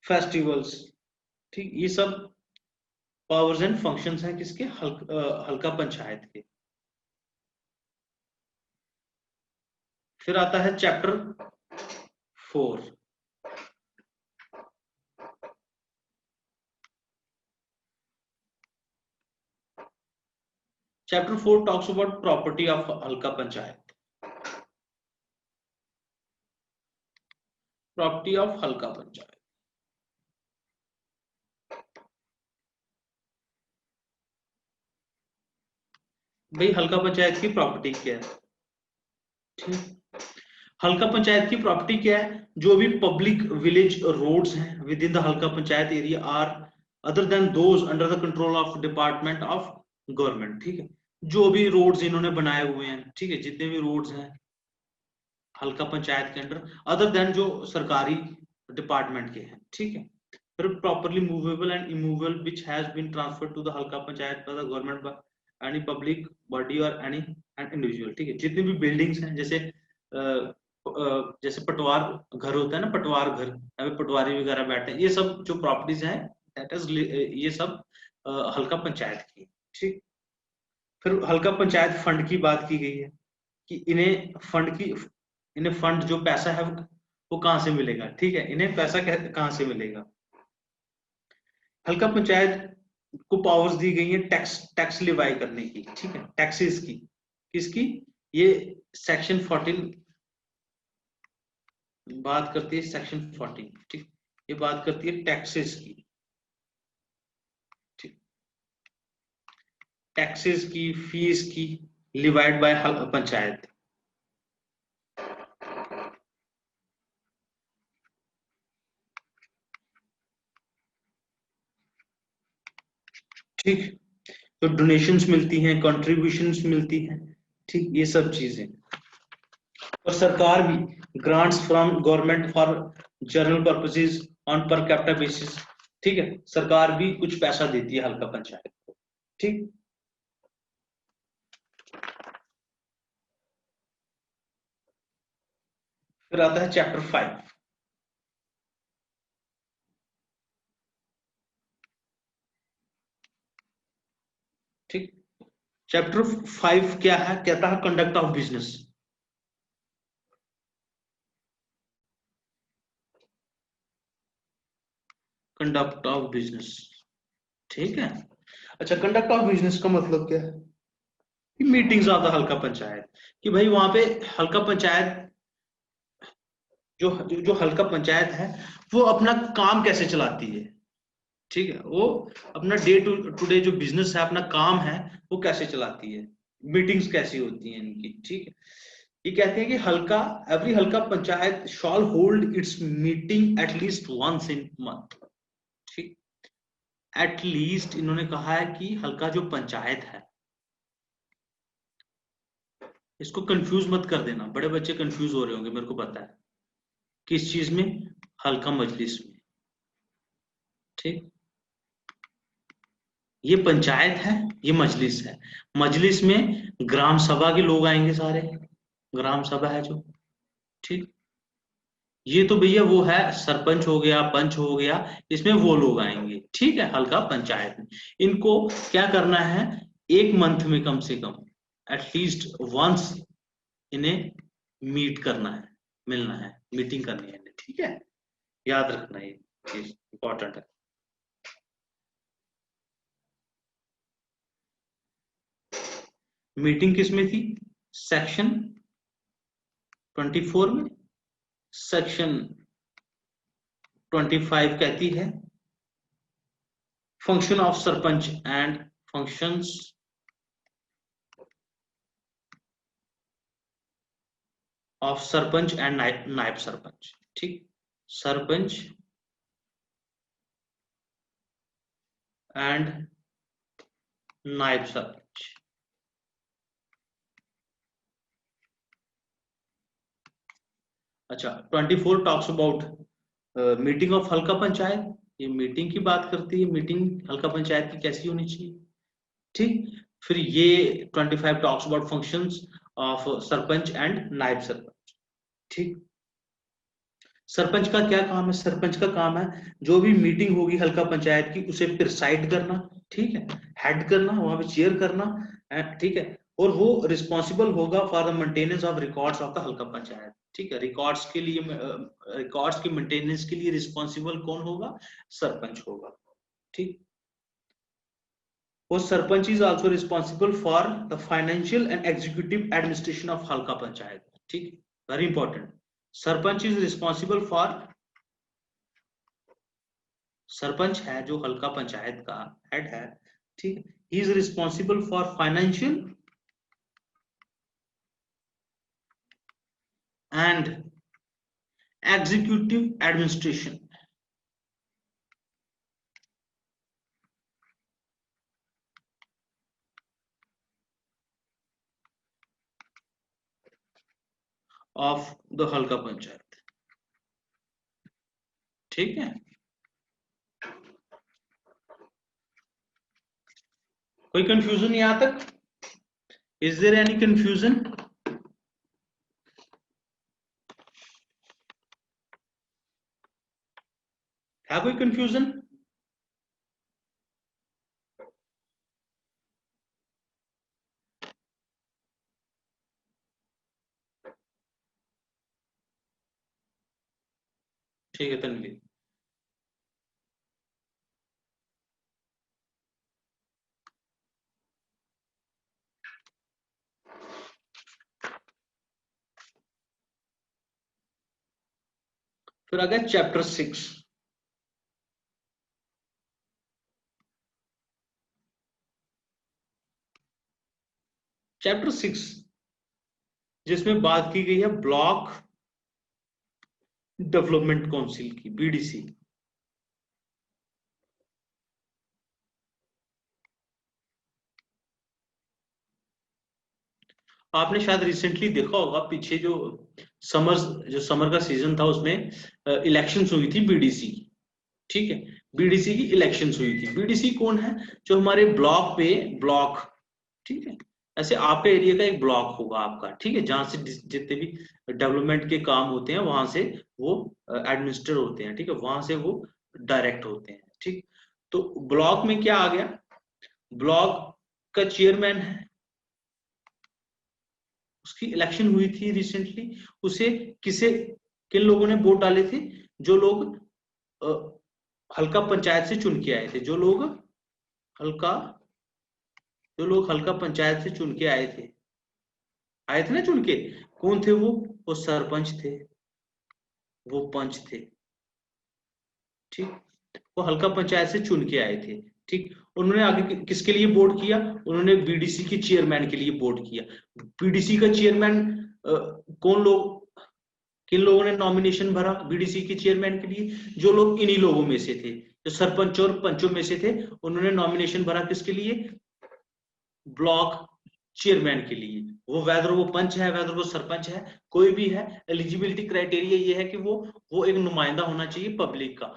festivals. ठीक, ये सब पावर्स एंड फंक्शंस हैं किसके? हल्का पंचायत के। फिर आता है chapter 4। Chapter 4 talks about property of हल्का पंचायत। प्रॉपर्टी ऑफ हल्का पंचायत, भाई हल्का पंचायत की प्रॉपर्टी क्या है? ठीक, हल्का पंचायत की प्रॉपर्टी क्या है? जो भी पब्लिक विलेज रोड्स हैं विद इन द हल्का panchayat area or other than those under the control of department of government. ठीक है, जो भी रोड्स इन्होंने बनाए हुए हैं, ठीक है, जितने भी रोड्स हैं हल्का पंचायत के अंडर अदर देन जो सरकारी डिपार्टमेंट के हैं। ठीक है, फिर property movable and immovable which has been transferred to the हल्का panchayat by the government by any public body और एनी एन इंडिविजुअल। ठीक है, जितनी भी बिल्डिंग्स हैं जैसे जैसे पटवार घर होता है ना, पटवार घर, अभी पटवारी वगैरह बैठे हैं, ये सब जो प्रॉपर्टीज हैं दैट इज ये सब हल्का पंचायत की। ठीक, फिर हल्का पंचायत फंड की बात की गई है कि इन्हें फंड जो पैसा है वो कहां से मिलेगा। ठीक है, इन्हें पैसा कहां से मिलेगा? हल्का पंचायत को पावर्स दी गई है टैक्स टैक्स लिवाई करने की। ठीक है, टैक्सेस की, किसकी? ये सेक्शन 14 बात करती है, सेक्शन 14। ठीक, ये बात करती है टैक्सेस की। ठीक, टैक्सेस की, फीस की, लिवाइड बाय पंचायत। ठीक, तो डोनेशंस मिलती हैं, कंट्रीब्यूशंस मिलती हैं। ठीक, ये सब चीजें, और सरकार भी grants from government for general purposes on per capita basis. ठीक है, सरकार भी कुछ पैसा देती है हल्का पंचायत को। ठीक, फिर आता है चैप्टर 5। ठीक, चैप्टर 5 क्या है, कहता है conduct of business. Conduct of business, ठीक है। अच्छा, कंडक्ट ऑफ बिजनेस का मतलब क्या है कि मीटिंग ज्यादा हल्का पंचायत, कि भाई वहां पे हल्का पंचायत जो हल्का पंचायत है वो अपना काम कैसे चलाती है, ठीक है, वो अपना डे टू डे जो बिजनेस है, अपना काम है, वो कैसे चलाती है, मीटिंग्स कैसी होती हैं इनकी, ठीक है। ये कहते हैं कि Halqa every Halqa panchayat shall hold its meeting at least once in month, ठीक। एटलीस्ट इन्होंने कहा है कि हल्का जो पंचायत है, इसको कंफ्यूज मत कर देना, बड़े बच्चे कंफ्यूज हो रहे होंगे मेरे को पता है, किस चीज में, हल्का मजलिस में, ठीक। ये पंचायत है, ये मजलिस है। मजलिस में ग्राम सभा के लोग आएंगे सारे, ग्राम सभा है जो, ठीक। ये तो भैया वो है, सरपंच हो गया, पंच हो गया, इसमें वो लोग आएंगे, ठीक है, हल्का पंचायत में। इनको क्या करना है, एक मंथ में कम से कम एटलीस्ट वंस इन्हें मीट करना है, मिलना है, मीटिंग करनी है इन्हें, ठीक है। याद रखना ये चीज इंपॉर्टेंट है। मीटिंग किसमें थी, सेक्शन 24 में। सेक्शन 25 कहती है function of sarpanch and functions of sarpanch and नायब सरपंच, ठीक। सरपंच एंड नायब सरपंच। अच्छा, 24 टॉक्स अबाउट मीटिंग ऑफ हल्का पंचायत, ये मीटिंग की बात करती है, मीटिंग हल्का पंचायत की कैसी होनी चाहिए, ठीक। फिर ये 25 talks about functions of sarpanch and नायब सरपंच, ठीक। सरपंच का क्या काम है, सरपंच का काम है जो भी मीटिंग होगी हल्का पंचायत की उसे प्रिसाइड करना, ठीक है, हेड करना, वहां पे चेयर करना, ठीक है। और वो रिस्पॉन्सिबल होगा for the maintenance of records of the हल्का पंचायत, ठीक है। रिकॉर्ड्स के लिए, रिकॉर्ड्स की मेंटेनेंस के लिए रिस्पॉन्सिबल कौन होगा, सरपंच होगा, ठीक। वो sarpanch is also responsible for the financial and executive administration of हल्का पंचायत, ठीक। Very important. Sarpanch is responsible for, sarpanch है जो हल्का पंचायत का हेड है, ठीक। He is responsible for financial and executive administration of the हल्का पंचायत, ठीक है। कोई कंफ्यूजन यहां तक, इज देयर एनी कंफ्यूजन, है कोई कंफ्यूजन। ठीक है तनवीर। फिर आ गया चैप्टर 6। चैप्टर 6 जिसमें बात की गई है ब्लॉक डेवलपमेंट काउंसिल की, बीडीसी। आपने शायद रिसेंटली देखा होगा, पीछे जो समर का सीजन था उसमें इलेक्शंस हुई थी बीडीसी, ठीक है। बीडीसी की इलेक्शंस हुई थी। बीडीसी कौन है, जो हमारे ब्लॉक पे, ब्लॉक, ठीक है। ऐसे आपका एरिया का एक ब्लॉक होगा आपका, ठीक है, जहां से जितने भी डेवलपमेंट के काम होते हैं वहां से वो एडमिनिस्टर होते हैं, ठीक है, वहां से वो डायरेक्ट होते हैं, ठीक। तो ब्लॉक में क्या आ गया, ब्लॉक का चेयरमैन है, उसकी इलेक्शन हुई थी रिसेंटली, उसे किन लोगों ने वोट डाले थे? जो लोग हल्का पंचायत से चुन के आए थे, जो लोग हल्का पंचायत से चुन के आए थे ना चुन के। कौन थे वो सरपंच थे, वो पंच थे, ठीक। वो हल्का पंचायत से चुन के आए थे, ठीक। उन्होंने आगे किसके लिए वोट किया? उन्होंने बीडीसी के चेयरमैन के लिए वोट किया। बीडीसी का चेयरमैन किन लोगों ने नॉमिनेशन भरा बीडीसी के चेयरमैन के लिए? जो लोग इन्हीं लोगों में से थे, जो सरपंच और पंचों में से थे, उन्होंने नॉमिनेशन भरा किसके लिए? ब्लॉक चेयरमैन के लिए। वो वेदर वो पंच है, वेदर वो सरपंच है, कोई भी है, एलिजिबिलिटी क्राइटेरिया ये है कि वो एक नुमाइंदा होना चाहिए पब्लिक का।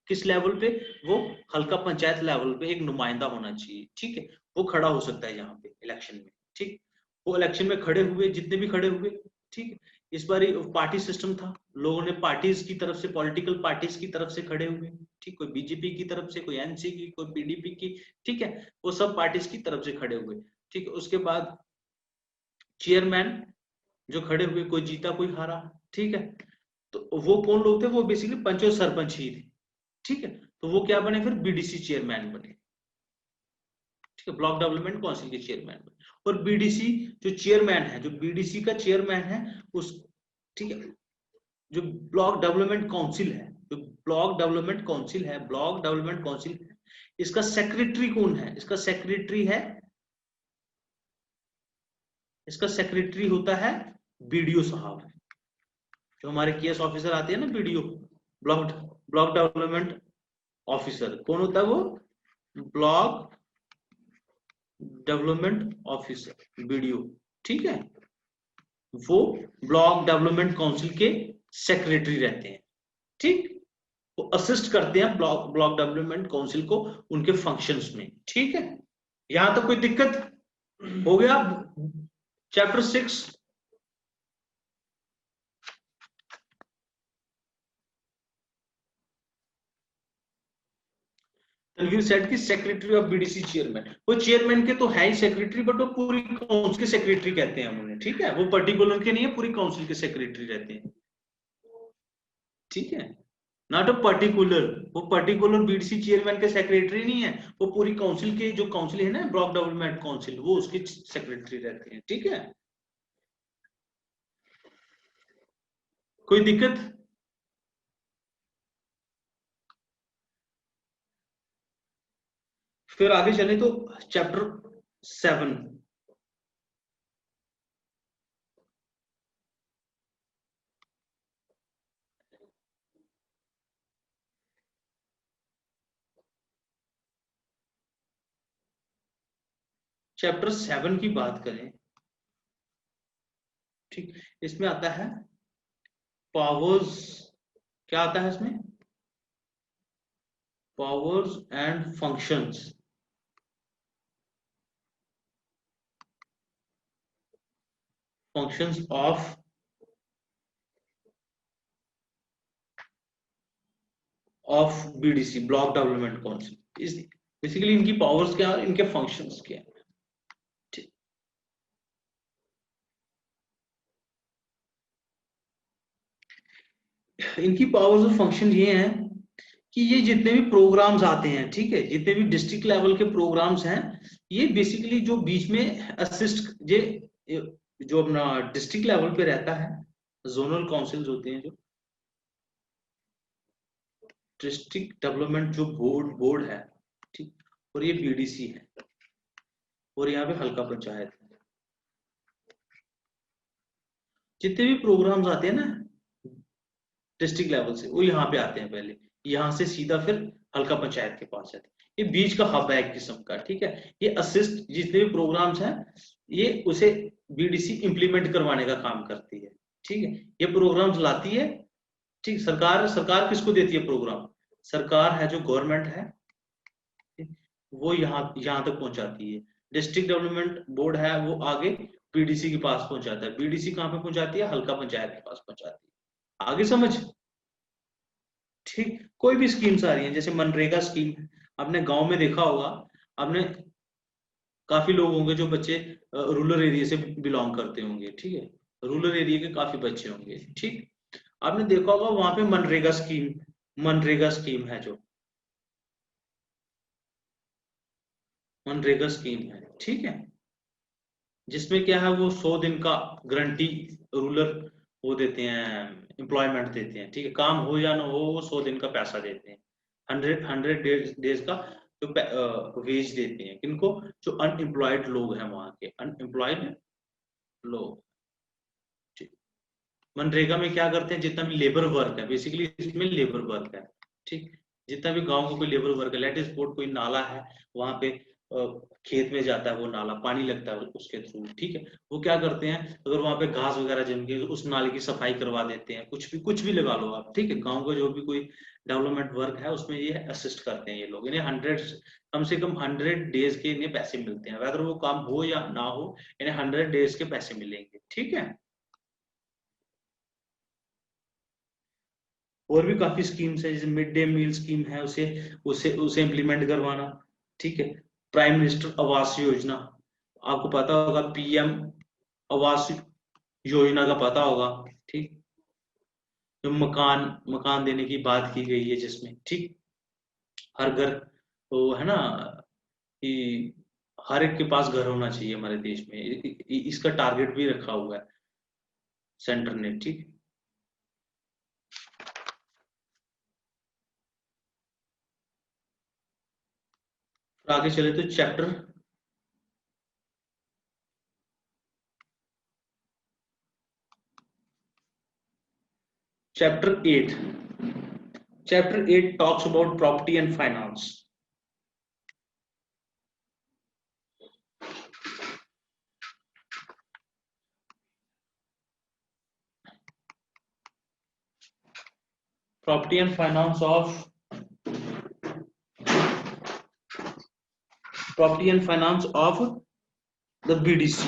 किस लेवल पे? वो हल्का पंचायत लेवल पे एक नुमाइंदा होना चाहिए, ठीक है। वो खड़ा हो सकता है यहाँ पे इलेक्शन में, ठीक। वो इलेक्शन में खड़े हुए, जितने भी खड़े हुए, ठीक। इस बार पार्टी सिस्टम था, लोगों ने पार्टीज की तरफ से, पॉलिटिकल पार्टीज की तरफ से खड़े हुए, ठीक। कोई बीजेपी की तरफ से, कोई एनसी की, कोई पीडीपी की, ठीक है। वो सब पार्टीज की तरफ से खड़े हुए, ठीक। उसके बाद चेयरमैन जो खड़े हुए, कोई जीता कोई हारा, ठीक है। तो वो कौन लोग थे? वो बेसिकली पंच और सरपंच ही थे, ठीक है। तो वो क्या बने फिर? बीडीसी चेयरमैन बने, ठीक है, ब्लॉक डेवलपमेंट काउंसिल के चेयरमैन बने। और बीडीसी जो चेयरमैन है, जो बीडीसी का चेयरमैन है उस, ठीक है, जो ब्लॉक डेवलपमेंट काउंसिल है, जो ब्लॉक डेवलपमेंट काउंसिल है, ब्लॉक डेवलपमेंट काउंसिल है, इसका सेक्रेटरी कौन है? इसका सेक्रेटरी होता है बीडीओ साहब। जो हमारे केएस ऑफिसर आते हैं ना, BDO, block block development officer, कौन होता है वो? ब्लॉक डेवलपमेंट ऑफिसर, बीडीओ, ठीक है। वो ब्लॉक डेवलपमेंट काउंसिल के सेक्रेटरी रहते हैं, ठीक। वो असिस्ट करते हैं ब्लॉक डेवलपमेंट काउंसिल को उनके फंक्शंस में, ठीक है। यहां तक कोई दिक्कत? हो गया चैप्टर 6। तनवीर सेठ की सेक्रेटरी ऑफ बीडीसी चेयरमैन, वो चेयरमैन के तो है ही सेक्रेटरी, बट वो पूरी काउंसिल के सेक्रेटरी कहते हैं हम उन्हें, ठीक है। वो पर्टिकुलर के नहीं है, पूरी काउंसिल के सेक्रेटरी रहते हैं, ठीक है। नॉट अ पर्टिकुलर, वो पर्टिकुलर बीडीसी चेयरमैन के सेक्रेटरी नहीं है, वो पूरी काउंसिल के, जो काउंसिल है ना ब्लॉक डेवलपमेंट काउंसिल, वो उसके सेक्रेटरी रहते हैं, ठीक है। कोई दिक्कत? फिर आगे चले तो चैप्टर 7। चैप्टर 7 की बात करें, ठीक, इसमें आता है पावर्स। क्या आता है इसमें? Powers and functions, functions of BDC, block development council. इस बेसिकली इनकी पावर्स क्या है, इनके फंक्शंस क्या है, ठीक। इनकी पावर्स और फंक्शन ये हैं कि ये जितने भी प्रोग्राम्स आते हैं, ठीक है, जितने भी डिस्ट्रिक्ट लेवल के प्रोग्राम्स हैं, ये बेसिकली जो बीच में असिस्ट, ये जो अपना डिस्ट्रिक्ट लेवल पे रहता है, जोनल काउंसिल्स होते हैं, जो डिस्ट्रिक्ट डेवलपमेंट जो बोर्ड है, ठीक। और ये बीडीसी है, और यहाँ पे हल्का पंचायत है। जितने भी प्रोग्राम्स आते हैं ना डिस्ट्रिक्ट लेवल से, वो यहाँ पे आते हैं पहले, यहाँ से सीधा फिर हल्का पंचायत के पास जाते हैं। ये बीच का हब है एक किस्म का, ठीक है। ये असिस्ट जितने भी प्रोग्राम्स हैं, ये उसे बीडीसी इंप्लीमेंट करवाने का काम करती है, ठीक है। ये प्रोग्राम्स लाती है, ठीक। सरकार किसको देती है प्रोग्राम? सरकार है जो गवर्नमेंट है, वो यहाँ तक पहुंचाती है। डिस्ट्रिक्ट डेवलपमेंट बोर्ड है, वो आगे बीडीसी के पास पहुंचाता है। बीडीसी कहाँ पे पहुंचाती है? हल्का पंचायत के पास पहुंचाती है। आगे समझ? ठीक। कोई भी स्कीम्स आ रही है, जैसे मनरेगा स्कीम, आपने गांव में देखा होगा, आपने काफी लोग होंगे जो बच्चे रूरल एरिया से बिलोंग करते होंगे, ठीक है, रूरल एरिया के काफी बच्चे होंगे, ठीक। आपने देखा होगा वहां पे मनरेगा स्कीम है, जो मनरेगा स्कीम है, ठीक है, जिसमें क्या है वो 100 दिन का गारंटी रूरल वो देते हैं, एम्प्लॉयमेंट देते हैं, ठीक है, काम हो या ना हो वो 100 दिन का पैसा देते हैं, 100 डेज का जो वेज देते हैं, किनको, जो अनएम्प्लॉयड लोग हैं वहां के अनएम्प्लॉयड लोग। मनरेगा में क्या करते हैं, जितना भी लेबर वर्क है, बेसिकली इसमें लेबर वर्क है, ठीक, जितना भी गांव को कोई लेबर वर्क है, लेट सपोज कोई नाला है वहां पे, खेत में जाता है वो नाला, पानी लगता है उसके थ्रू, ठीक है, वो क्या करते हैं, अगर वहां पे घास वगैरह जम गई उस नाले की सफाई करवा देते हैं, कुछ भी लगा लो आप, ठीक है, गाँव का जो भी कोई डेवलपमेंट वर्क है उसमें ये असिस्ट करते हैं ये लोग, इन्हें 100 के इन्हें पैसे मिलते हैं, अगर वो काम हो या ना हो, इन्हें 100 डेज के पैसे मिलेंगे, ठीक है। और भी काफी स्कीम्स है, जैसे मिड डे मील स्कीम है, उसे उसे उसे इम्प्लीमेंट करवाना, ठीक है, प्राइम मिनिस्टर आवास योजना, आपको पता होगा, पीएम आवास योजना का पता होगा, ठीक, जो मकान मकान देने की बात की गई है, जिसमें, ठीक, हर घर, वो है ना कि हर एक के पास घर होना चाहिए हमारे देश में, इसका टारगेट भी रखा हुआ है सेंटर ने, ठीक। आगे चले तो chapter 8 talks about property and finance. Property and finance of the BDC.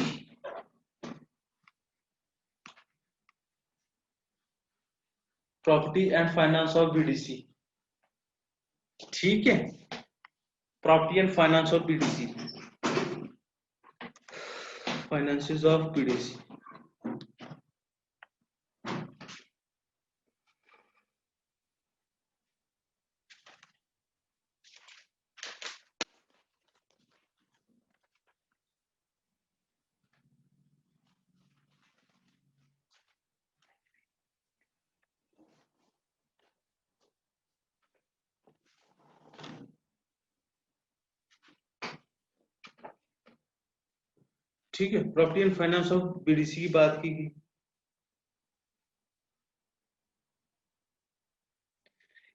Property and finance of BDC, ठीक है, property and finance of BDC, finances of BDC। ठीक है, property and finance of BDC की बात की गई।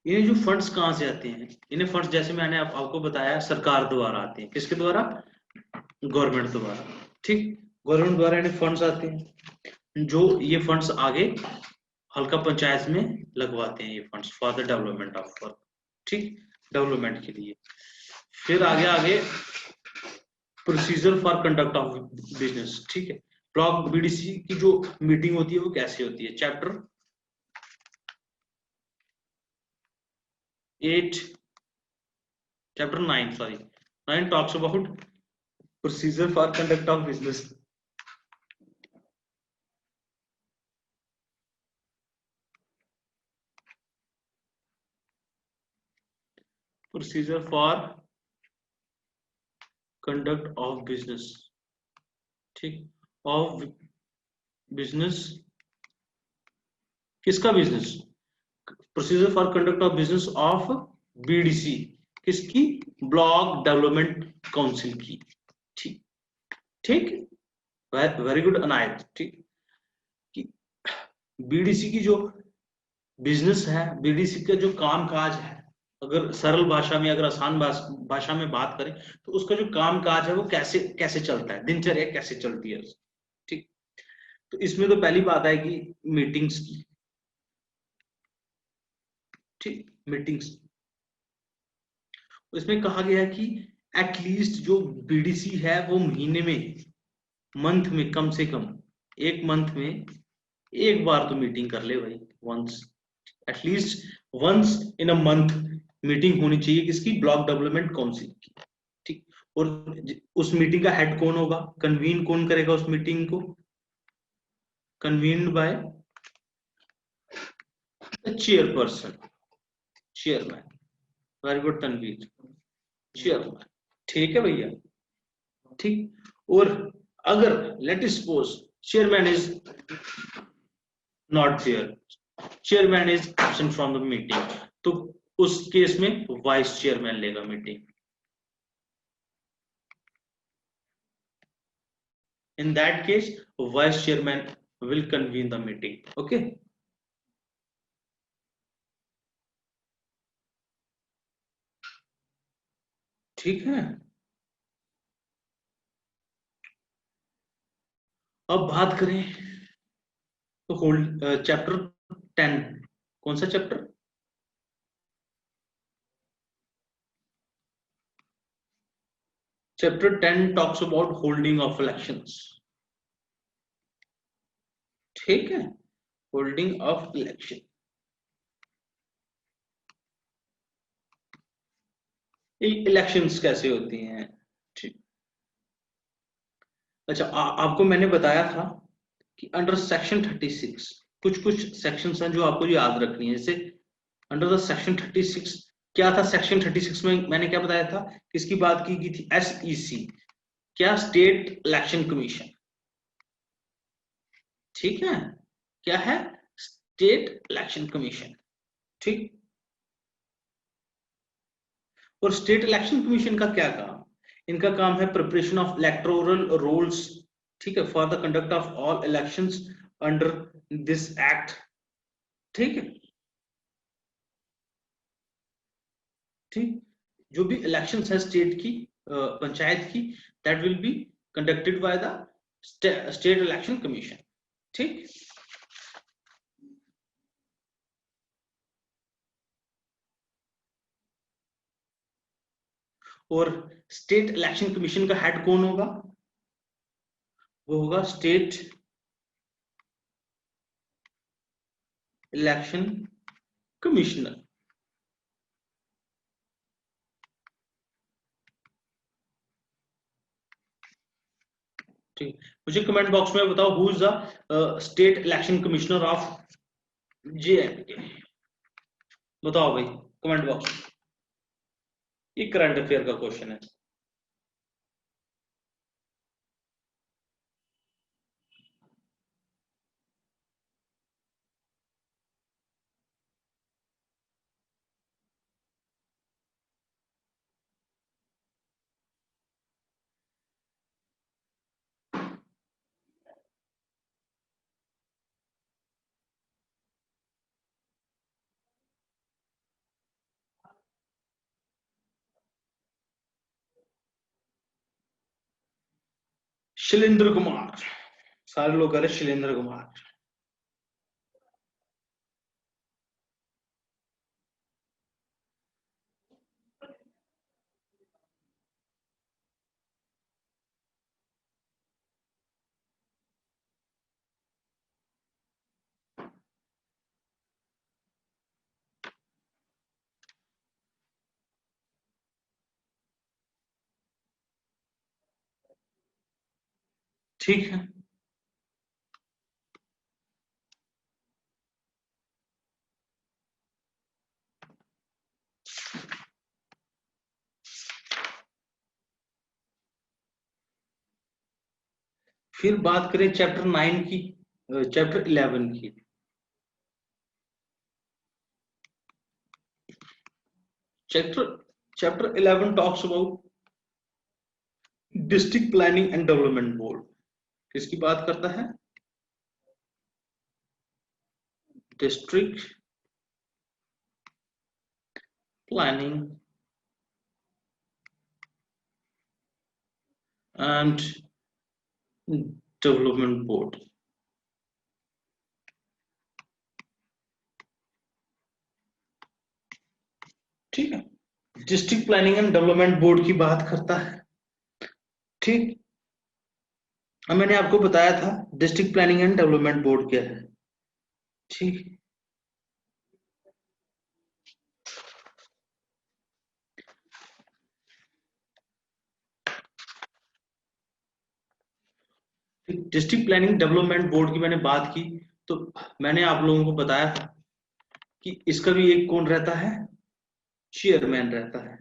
इन्हें जो फंड्स कहां से आते हैं, इन्हें फंड्स जैसे मैंने आपको बताया सरकार द्वारा आते हैं, किसके द्वारा, गवर्नमेंट द्वारा, ठीक, गवर्नमेंट द्वारा इन्हें फंड्स आते हैं, जो ये फंड्स आगे हल्का पंचायत में लगवाते हैं, ये funds for the development of work, ठीक, डेवलपमेंट के लिए। फिर आगे आगे procedure for conduct of business, ठीक है, ब्लॉक BDC की जो मीटिंग होती है वो कैसे होती है, chapter 9 talks about procedure for conduct of business. Procedure for conduct of business, ठीक, ऑफ बिजनेस, किसका business, procedure for conduct of business of BDC, किसकी, ब्लॉक डेवलपमेंट काउंसिल की, ठीक, ठीक, वेरी गुड अनायत, ठीक, कि BDC की जो बिजनेस है, BDC का जो काम काज है, अगर सरल भाषा में, अगर आसान भाषा में बात करें तो उसका जो काम काज है वो कैसे कैसे चलता है, दिनचर्या कैसे चलती है, ठीक। तो इसमें तो पहली बात है कि मीटिंग्स की, ठीक, मीटिंग्स, इसमें कहा गया है कि एटलीस्ट जो BDC है वो महीने में, मंथ में, कम से कम एक मंथ में एक बार तो मीटिंग कर ले भाई, once, at least once in a month meeting होनी चाहिए, किसकी, ब्लॉक डेवलपमेंट काउंसिल की, ठीक। और उस मीटिंग का हेड कौन होगा, कन्वीन कौन करेगा उस मीटिंग को, convened by the chairperson, chairman. Very good Tanveer, chairman. ठीक है भैया, ठीक। और अगर let suppose chairman is not there, chairman is absent from the meeting, तो उस केस में वाइस चेयरमैन लेगा meeting. In that case, vice chairman will convene the meeting. Okay. ठीक है। अब बात करें तो होल्ड चैप्टर 10, कौन सा chapter, chapter 10 talks about holding of elections. ठीक है, होल्डिंग ऑफ इलेक्शन। इलेक्शंस कैसे होती हैं, ठीक। अच्छा, आपको मैंने बताया था कि अंडर सेक्शन 36 कुछ कुछ सेक्शंस हैं जो आपको याद रखनी है। जैसे अंडर द सेक्शन 36 क्या था, सेक्शन 36 में मैंने क्या बताया था, किसकी बात की गई थी, SEC, क्या, स्टेट इलेक्शन कमीशन। ठीक है, क्या है, स्टेट इलेक्शन कमीशन। ठीक। और स्टेट इलेक्शन कमीशन का क्या काम, इनका काम है प्रिपरेशन ऑफ इलेक्टोरल रोल्स, ठीक है, for the conduct of all elections under this act. ठीक है, ठीक। जो भी इलेक्शंस है स्टेट की, पंचायत की, that will be conducted by the state election commission. ठीक। और स्टेट इलेक्शन कमीशन का हेड कौन होगा, वो होगा स्टेट इलेक्शन कमिश्नर। ठीक, मुझे कमेंट बॉक्स में बताओ who is the state election commissioner of JNK। बताओ भाई कमेंट बॉक्स में, ये करंट अफेयर का क्वेश्चन है। शैलेंद्र कुमार, सारे लोग कह रहे शैलेंद्र कुमार। ठीक है, फिर बात करें चैप्टर 9 की, चैप्टर 11 की। Chapter chapter 11 talks about district planning and development board. किसकी बात करता है, district planning and development board. ठीक है, district planning and development board की बात करता है। ठीक, अब मैंने आपको बताया था district planning and development board क्या है। ठीक, डिस्ट्रिक्ट प्लानिंग डेवलपमेंट बोर्ड की मैंने बात की, तो मैंने आप लोगों को बताया था कि इसका भी एक कौन रहता है, चेयरमैन रहता है।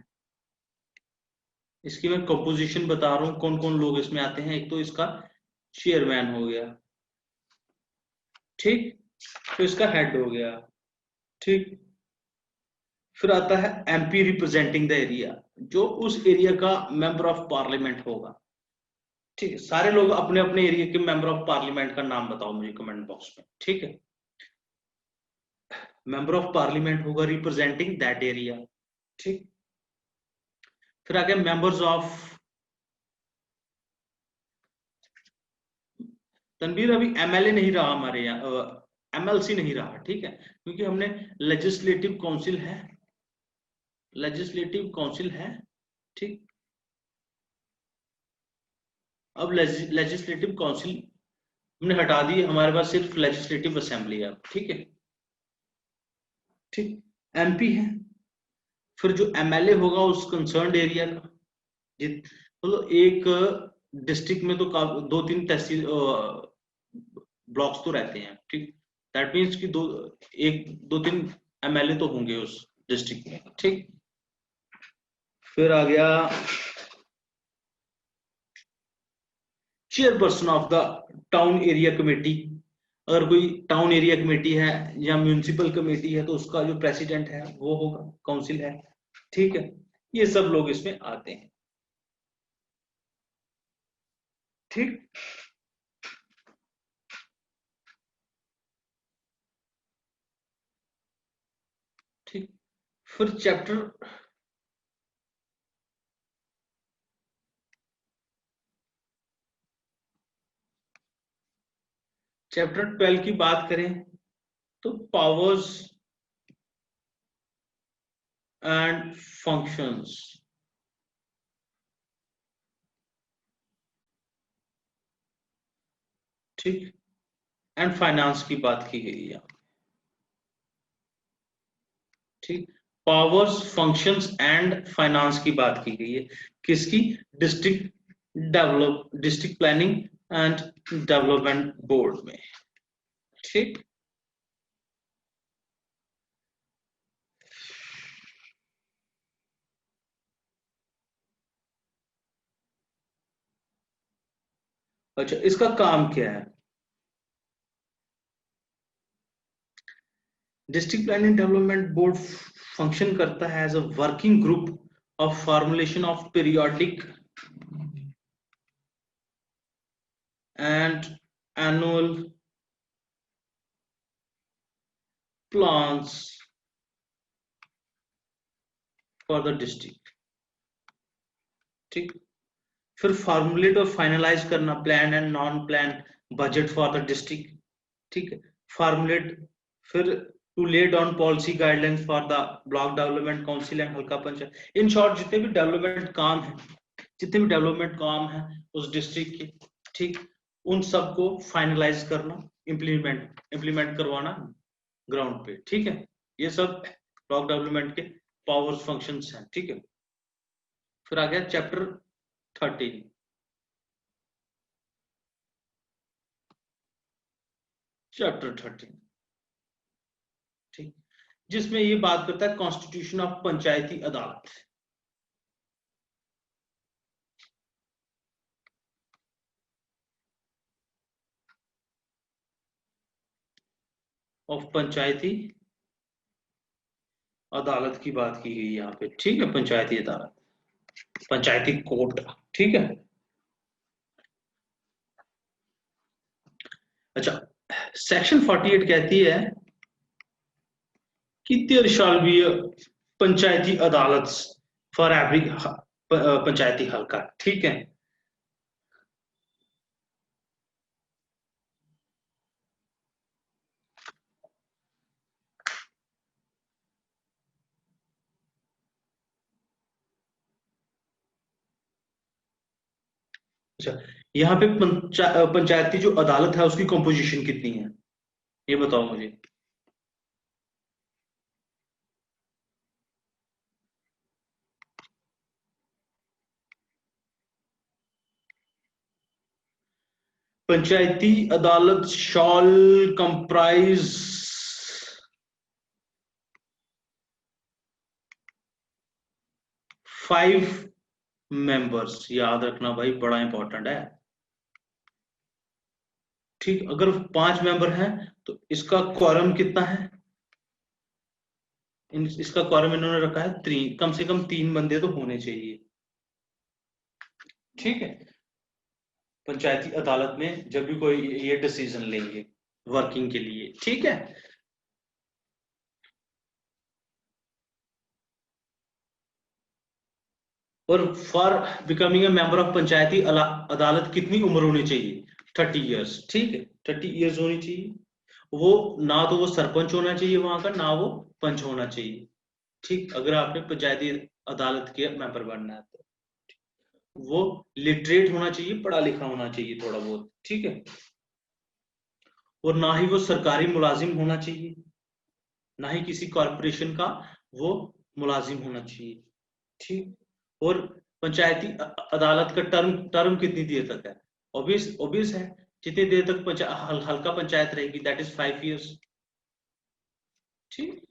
इसकी मैं कंपोजिशन बता रहा हूं, कौन कौन लोग इसमें आते हैं। एक तो इसका चेयरमैन हो गया, ठीक, तो इसका हेड हो गया, ठीक। फिर आता है एमपी रिप्रेजेंटिंग द एरिया, जो उस एरिया का मेंबर ऑफ पार्लियामेंट होगा, ठीक है। सारे लोग अपने अपने एरिया के मेंबर ऑफ पार्लियामेंट का नाम बताओ मुझे कमेंट बॉक्स में, ठीक है। मेंबर ऑफ पार्लियामेंट होगा रिप्रेजेंटिंग दैट एरिया, ठीक। फिर आ गया मेंबर्स ऑफ, तनवीर अभी एमएलए नहीं रहा हमारे यहाँ, एमएलसी नहीं रहा, ठीक है, क्योंकि हमने लेजिस्लेटिव काउंसिल है, लेजिस्लेटिव काउंसिल है, ठीक। अब लेजिस्लेटिव काउंसिल हमने हटा दी, हमारे पास सिर्फ लेजिस्लेटिव असेंबली है, ठीक है, ठीक। एमपी है, फिर जो एमएलए होगा उस कंसर्न्ड एरिया का, जित मतलब एक डिस्ट्रिक्ट में तो दो तीन तहसील ब्लॉक्स तो रहते हैं, ठीक। दैट मीन्स कि एक दो तीन एमएलए तो होंगे उस डिस्ट्रिक्ट में, ठीक। फिर आ गया chairperson of the town area committee. अगर कोई टाउन एरिया कमेटी है या म्यूनिसिपल कमेटी है तो उसका जो प्रेसिडेंट है वो होगा, काउंसिल है, ठीक है। ये सब लोग इसमें आते हैं, ठीक। ठीक। फिर चैप्टर 12 की बात करें तो पावर्स एंड फंक्शंस, ठीक, एंड फाइनेंस की बात की गई है, ठीक। पावर्स, फंक्शंस एंड फाइनेंस की बात की गई है, किसकी, district district planning and development board में, ठीक। अच्छा, इसका काम क्या है? District planning development board function करता है as a working group of formulation of periodic and annual plans for the district, ठीक। फिर फार्मुलेट और फाइनलाइज करना plan and non plan budget for the district, ठीक है। फार्मुलेट, फिर to lay down policy guidelines for the block development council and Halqa panchayat. In short जितने भी development काम है, जितने भी डेवलपमेंट काम है उस डिस्ट्रिक्ट के, ठीक, उन सबको फाइनलाइज करना, इम्प्लीमेंट करवाना ग्राउंड पे, ठीक है। ये सब ब्लॉक डेवलपमेंट के पावर्स फंक्शंस हैं, ठीक है। फिर आ गया चैप्टर 13, चैप्टर 13, ठीक, जिसमें ये बात करता है कॉन्स्टिट्यूशन ऑफ पंचायती अदालत, ऑफ पंचायती अदालत की बात की गई यहाँ पे, ठीक है। पंचायती अदालत, पंचायती कोर्ट, ठीक है। अच्छा, सेक्शन 48 कहती है कि देयर शैल बी पंचायती अदालत फॉर एवरी पंचायती हल्का, ठीक है। अच्छा, यहाँ पे पंचायती जो अदालत है उसकी कंपोजिशन कितनी है, ये बताओ मुझे। पंचायती अदालत शॉल कंप्राइज 5 मेंबर्स। याद रखना भाई, बड़ा इंपॉर्टेंट है। ठीक, अगर 5 मेंबर हैं तो इसका क्वारम कितना है? इसका क्वारम इन्होंने रखा है 3, कम से कम 3 बंदे तो होने चाहिए। ठीक है, पंचायती अदालत में जब भी कोई ये डिसीजन लेंगे वर्किंग के लिए। ठीक है, और for becoming a member of Panchayati Adalat कितनी उम्र होनी चाहिए? 30 इयर्स। ठीक है, 30 इयर्स होनी चाहिए। वो ना तो वो सरपंच होना चाहिए वहां का, ना वो पंच होना चाहिए। ठीक, अगर आपने पंचायती अदालत के मेंबर बनना है तो वो लिटरेट होना चाहिए, पढ़ा लिखा होना चाहिए थोड़ा बहुत। ठीक है, और ना ही वो सरकारी मुलाजिम होना चाहिए, ना ही किसी कॉरपोरेशन का वो मुलाजिम होना चाहिए। ठीक, और पंचायती अदालत का टर्म टर्म कितनी देर तक है? ऑब्वियस ऑब्वियस है, जितनी देर तक हल्का पंचायत रहेगी, दैट इज 5 इयर्स। ठीक,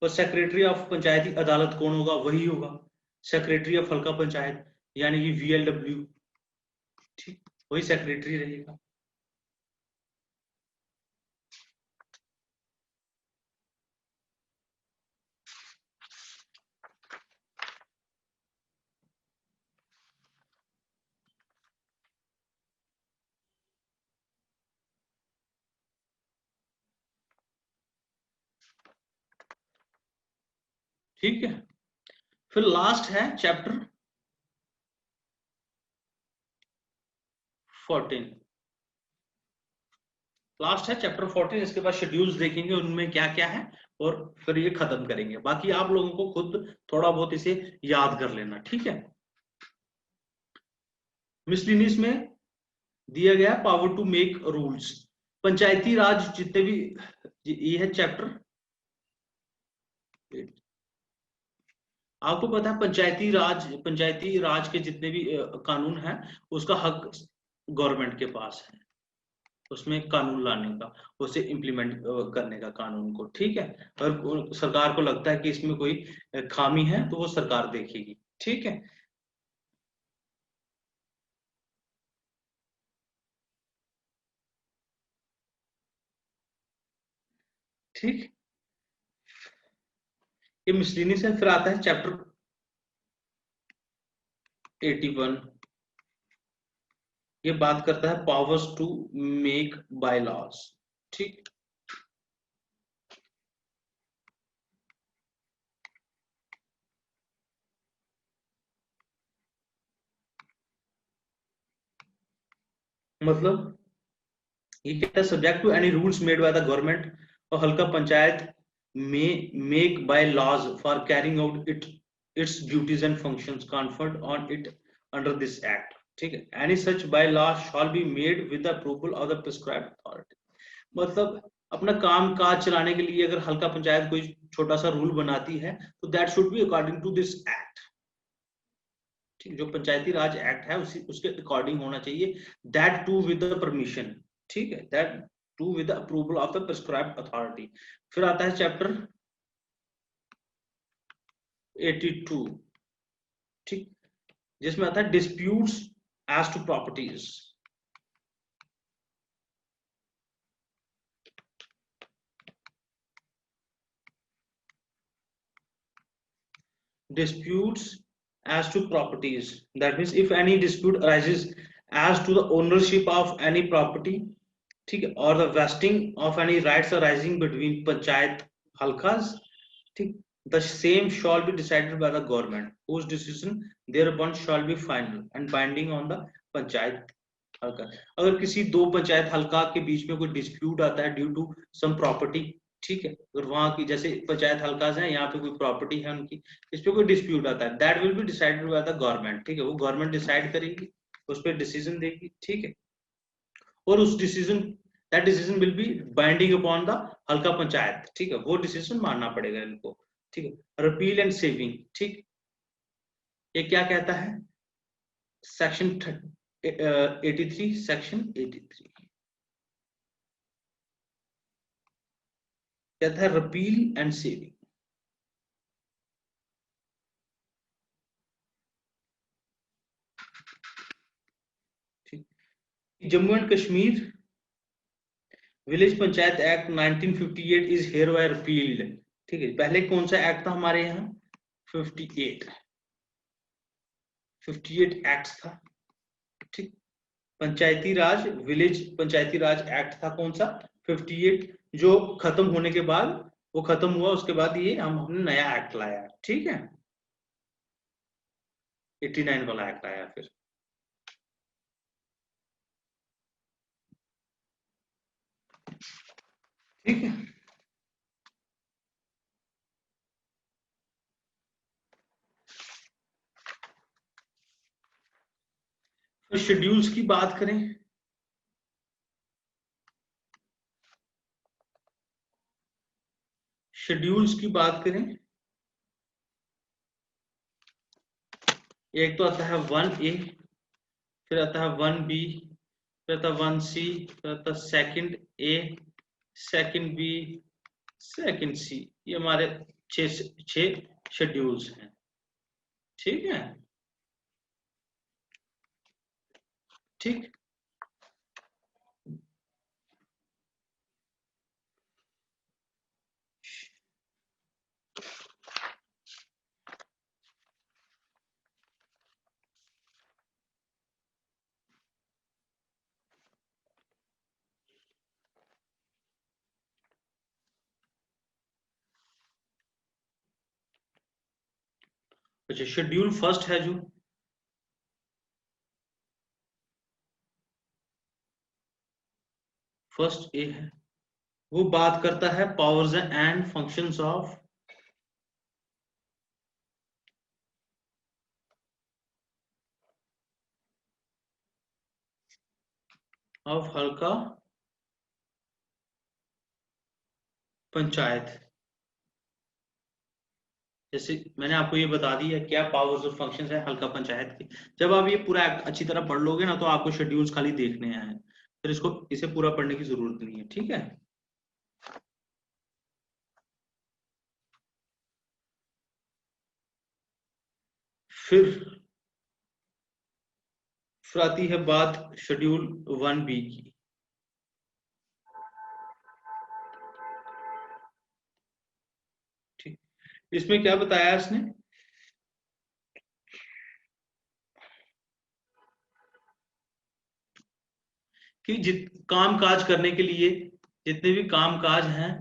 और सेक्रेटरी ऑफ पंचायती अदालत कौन होगा? वही होगा सेक्रेटरी ऑफ हल्का पंचायत, यानी कि VLW। ठीक, वही सेक्रेटरी रहेगा। ठीक है, फिर लास्ट है चैप्टर 14। लास्ट है चैप्टर 14। इसके बाद शेड्यूल्स देखेंगे उनमें क्या क्या है, और फिर ये खत्म करेंगे। बाकी आप लोगों को खुद थोड़ा बहुत इसे याद कर लेना। ठीक है, मिसलिनियस में दिया गया पावर टू मेक रूल्स। पंचायती राज जितने भी, ये है चैप्टर। आपको पता है पंचायती राज के जितने भी कानून हैं, उसका हक गवर्नमेंट के पास है, उसमें कानून लाने का, उसे इम्प्लीमेंट करने का कानून को। ठीक है, और सरकार को लगता है कि इसमें कोई खामी है तो वो सरकार देखेगी। ठीक है, ठीक, ये मिसलिनियस है। फिर आता है चैप्टर 81। ये बात करता है powers to make bylaws. ठीक, मतलब ये कहता है subject to any rules made by the government, और हल्का पंचायत में make bylaws for carrying out its duties and functions conferred on it under this act. ठीक है, any such bylaw shall be made with the approval of the prescribed authority. मतलब अपना काम काज चलाने के लिए अगर हल्का पंचायत कोई छोटा सा रूल बनाती है तो that should be according to this act. ठीक, जो पंचायती राज एक्ट है उसी उसके अकॉर्डिंग होना चाहिए, that too with the permission. ठीक है, that too with the approval of the prescribed authority. फिर आता है चैप्टर 82। ठीक, जिसमें आता है disputes as to properties. Disputes as to properties. That means if any dispute arises as to the ownership of any property, ठीक है, or the vesting of any rights arising between panchayat halkas, ठीक, the same shall be decided by the government, whose decision thereupon shall be final and binding on the panchayat हल्का। अगर किसी दो पंचायत हल्का के बीच में कोई डिस्प्यूट आता है ड्यू टू सम प्रॉपर्टी, ठीक है, अगर वहां की जैसे पंचायत हल्का है, यहाँ पे कोई प्रॉपर्टी है उनकी, इस पे कोई डिस्प्यूट आता है, that will be decided by the government. ठीक है, वो गवर्नमेंट डिसाइड करेगी, उस पर डिसीजन देगी। ठीक है, और उस decision that decision will be binding upon the हल्का पंचायत। ठीक है, वो डिसीजन मानना पड़ेगा इनको। ठीक है, रिपील एंड सेविंग। ठीक, ये क्या कहता है? सेक्शन 83, सेक्शन 83 कहता है repeal and saving. Jammu and Kashmir village panchayat act 1958 is hereby repealed. ठीक है, पहले कौन सा एक्ट था हमारे यहाँ? 58 एक्ट था। ठीक, पंचायती राज, विलेज पंचायती राज एक्ट था कौन सा? 58, जो खत्म होने के बाद, वो खत्म हुआ, उसके बाद ये हमने नया एक्ट लाया। ठीक है, 89 वाला एक्ट आया फिर। ठीक है, तो शेड्यूल्स की बात करें, शेड्यूल्स की बात करें, एक तो आता है 1A, फिर आता है 1B, फिर आता है 1C, फिर आता है second A, second B, second C। ये हमारे 6 शेड्यूल्स हैं। ठीक है, ठीक। अच्छा, शेड्यूल फर्स्ट है जो फर्स्ट ए है, वो बात करता है पावर्स एंड फंक्शंस ऑफ हल्का पंचायत। जैसे मैंने आपको ये बता दिया क्या पावर्स और फंक्शंस है हल्का पंचायत के। जब आप ये पूरा अच्छी तरह पढ़ लोगे ना, तो आपको शेड्यूल्स खाली देखने हैं, फिर इसको इसे पूरा पढ़ने की जरूरत नहीं है। ठीक है, फिर आती है बात शेड्यूल 1B की। ठीक, इसमें क्या बताया इसने कि काम काज करने के लिए, जितने भी काम काज हैं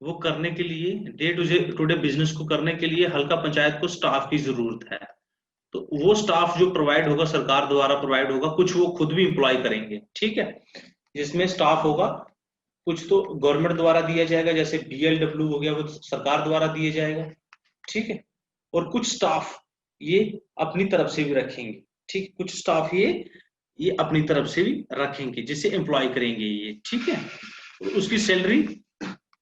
वो करने के लिए, डे टू डे बिजनेस को करने के लिए हल्का पंचायत को स्टाफ की जरूरत है। तो वो स्टाफ जो प्रोवाइड होगा सरकार द्वारा प्रोवाइड होगा, कुछ वो खुद भी इंप्लॉय करेंगे। ठीक है, जिसमें स्टाफ होगा, कुछ तो गवर्नमेंट द्वारा दिया जाएगा, जैसे BLW हो गया, वो सरकार द्वारा दिया जाएगा। ठीक है, और कुछ स्टाफ ये अपनी तरफ से भी रखेंगे। ठीक, कुछ स्टाफ ये अपनी तरफ से भी रखेंगे, जिसे एम्प्लॉय करेंगे ये। ठीक है, और उसकी सैलरी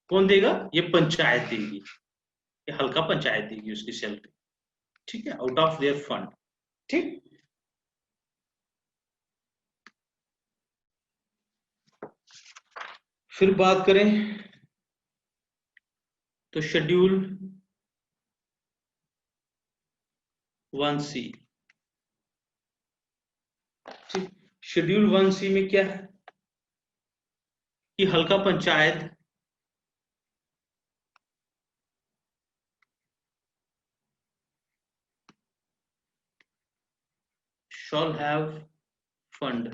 कौन देगा? ये पंचायत देगी, ये हल्का पंचायत देगी उसकी सैलरी। ठीक है, आउट ऑफ देयर फंड। ठीक, फिर बात करें तो शेड्यूल 1C। ठीक, शेड्यूल 1C में क्या है कि हल्का पंचायत शॉल हैव फंड,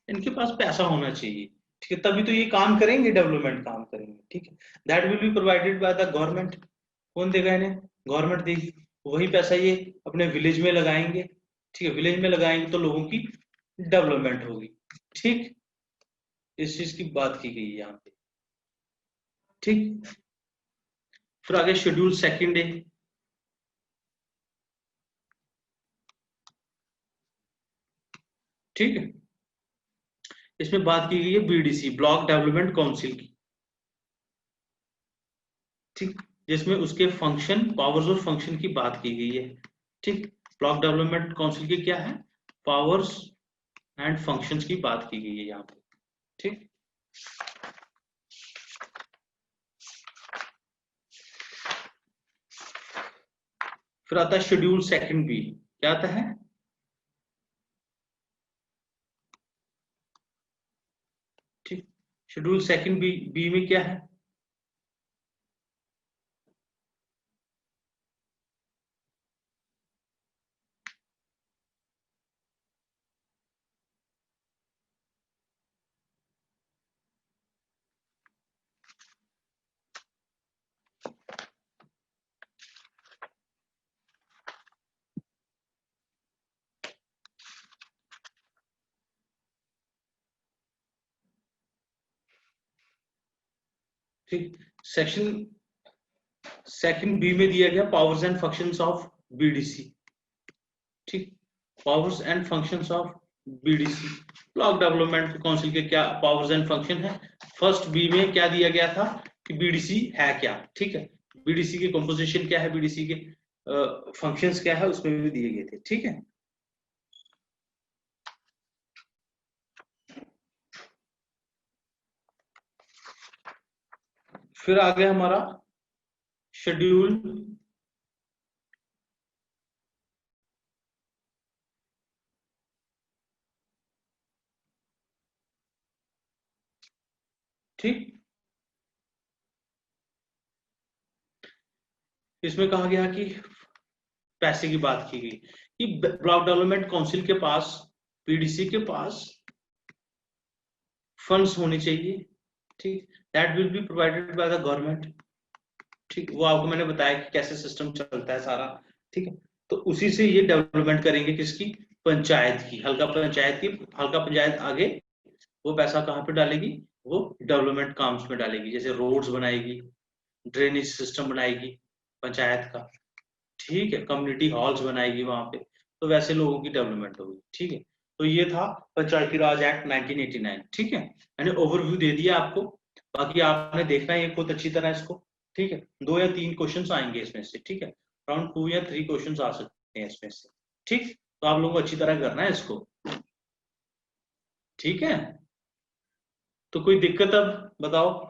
इनके पास पैसा होना चाहिए। ठीक है, तभी तो ये काम करेंगे, डेवलपमेंट काम करेंगे। ठीक है, that will be provided by the government. कौन देगा इन्हें? गवर्नमेंट देगी। वही पैसा ये अपने विलेज में लगाएंगे। ठीक है, विलेज में लगाएंगे तो लोगों की डेवलपमेंट होगी। ठीक, इस चीज की बात की गई है यहाँ पे। ठीक, फिर आगे शेड्यूल सेकंड है। ठीक है, इसमें बात की गई है BDC, ब्लॉक डेवलपमेंट काउंसिल की। ठीक, जिसमें उसके फंक्शन, पावर्स और फंक्शन की बात की गई है। ठीक, ब्लॉक डेवलपमेंट काउंसिल के क्या है, पावर्स एंड फंक्शंस की बात की गई है यहाँ पे। ठीक, फिर आता है शेड्यूल सेकंड बी, क्या आता है, ठीक, शेड्यूल सेकंड बी में क्या है, ठीक, सेक्शन सेकंड बी में दिया गया powers and functions of BDC. ठीक, powers and functions of BDC, block development council के क्या पावर्स एंड फंक्शन है। फर्स्ट बी में क्या दिया गया था कि बीडीसी है क्या, ठीक है, बीडीसी की कंपोजिशन क्या है, बीडीसी के फंक्शंस क्या है, उसमें भी दिए गए थे। ठीक है, फिर आ गया हमारा शेड्यूल ठीक, इसमें कहा गया कि पैसे की बात की गई कि ब्लॉक डेवलपमेंट काउंसिल के पास, पीडीसी के पास फंड्स होने चाहिए। ठीक, that will be provided by the government. ठीक, वो आपको मैंने बताया कि कैसे सिस्टम चलता है सारा। ठीक है, तो उसी से ये डेवलपमेंट करेंगे किसकी, पंचायत की, हल्का पंचायत की। हल्का पंचायत आगे वो पैसा कहाँ पे डालेगी, वो डेवलपमेंट काम्स में डालेगी, जैसे रोड्स बनाएगी, ड्रेनेज सिस्टम बनाएगी पंचायत का। ठीक है, कम्युनिटी हॉल्स बनाएगी वहां पे, तो वैसे लोगों की डेवलपमेंट होगी। ठीक है, तो ये था पंचायती राज एक्ट 1989। ठीक है, मैंने ओवरव्यू दे दिया आपको, बाकी आपने देखना है ये खुद अच्छी तरह इसको। ठीक है, 2 या 3 क्वेश्चंस आएंगे इसमें से। ठीक है, अराउंड 2 या 3 क्वेश्चंस आ सकते हैं इसमें से। ठीक, तो आप लोगों को अच्छी तरह करना है इसको। ठीक है, तो कोई दिक्कत अब बताओ।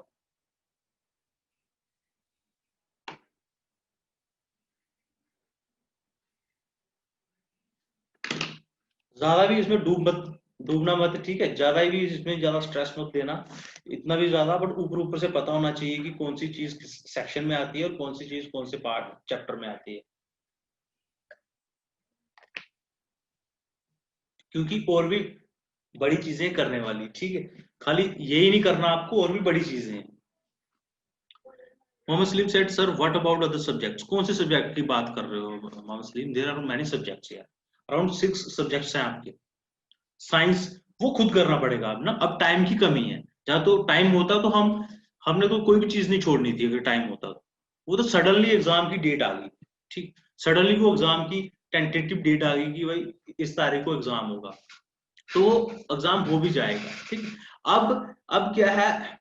ज्यादा भी इसमें डूबना मत। ठीक है, ज्यादा भी इसमें ज्यादा स्ट्रेस मत लेना, इतना भी ज्यादा, बट ऊपर ऊपर से पता होना चाहिए कि कौन सी चीज किस सेक्शन में आती है और कौन सी चीज कौन से पार्ट चैप्टर में आती है, क्योंकि और भी बड़ी चीजें करने वाली। ठीक है, खाली यही नहीं करना आपको, और भी बड़ी चीजें हैं। Mohammad Salim said sir what about other subjects, कौन से सब्जेक्ट की बात कर रहे हो Mohammad Salim, there are many subjects यार, अराउंड 6 सब्जेक्ट्स हैं आपके। साइंस वो खुद करना पड़ेगा अब ना, अब टाइम की कमी है। जहाँ तो टाइम होता तो हमने तो कोई भी चीज नहीं छोड़नी थी, अगर टाइम होता तो। वो तो सडनली एग्जाम की डेट आ गई। ठीक, सडनली वो एग्जाम की टेंटेटिव डेट आ गई कि भाई इस तारीख को एग्जाम होगा, तो एग्जाम हो भी जाएगा। ठीक, अब क्या है,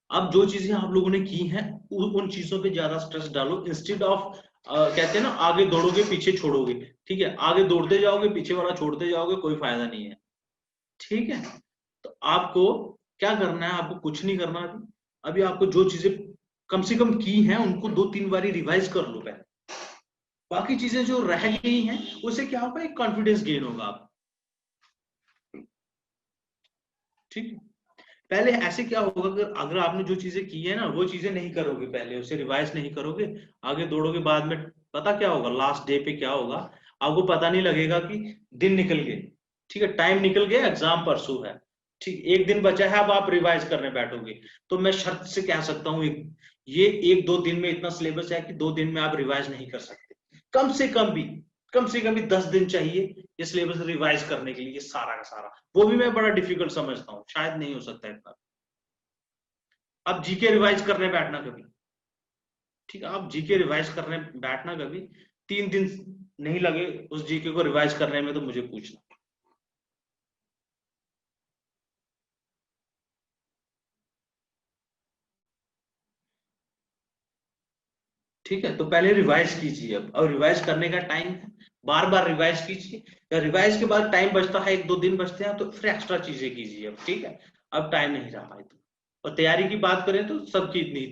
अब जो चीजें आप लोगों ने की हैं उन चीजों पे ज्यादा स्ट्रेस डालो, इंस्टेड ऑफ कहते हैं ना, आगे दौड़ोगे पीछे छोड़ोगे। ठीक है, आगे दौड़ते जाओगे पीछे वाला छोड़ते जाओगे, कोई फायदा नहीं है। ठीक है, तो आपको क्या करना है, आपको कुछ नहीं करना अभी। अभी आपको जो चीजें कम से कम की हैं उनको 2-3 बारी रिवाइज कर लो पहले, बाकी चीजें जो रह गई हैं उससे क्या होगा, एक कॉन्फिडेंस गेन होगा आप। ठीक है, पहले ऐसे क्या होगा, अगर अगर आपने जो चीजें की है ना वो चीजें नहीं करोगे, पहले उसे रिवाइज नहीं करोगे, आगे दौड़ोगे, बाद में पता क्या होगा, लास्ट डे पे क्या होगा, आपको पता नहीं लगेगा कि दिन निकल गए। ठीक है, टाइम निकल गया, एग्जाम परसों है। ठीक, एक दिन बचा है, अब आप रिवाइज करने बैठोगे, तो मैं शर्त से कह सकता हूँ ये 1-2 दिन में इतना सिलेबस है कि 2 दिन में आप रिवाइज नहीं कर सकते। कम से कम भी, कम से कम भी 10 दिन चाहिए ये सिलेबस रिवाइज करने के लिए, ये सारा का सारा। वो भी मैं बड़ा डिफिकल्ट समझता हूँ, शायद नहीं हो सकता इतना। आप जीके रिवाइज करने बैठना कभी, ठीक है, आप जीके रिवाइज करने बैठना कभी, 3 दिन नहीं लगे उस जीके को रिवाइज करने में तो मुझे पूछना। ठीक है, तो पहले रिवाइज कीजिए अब, और रिवाइज करने का टाइम है, बार बार रिवाइज कीजिए। या रिवाइज के बाद टाइम बचता है, 1-2 दिन बचते हैं तो फिर एक्स्ट्रा चीजें कीजिए अब, ठीक है। अब टाइम नहीं रहा भाई तो। और तैयारी की बात करें तो सबकी इतनी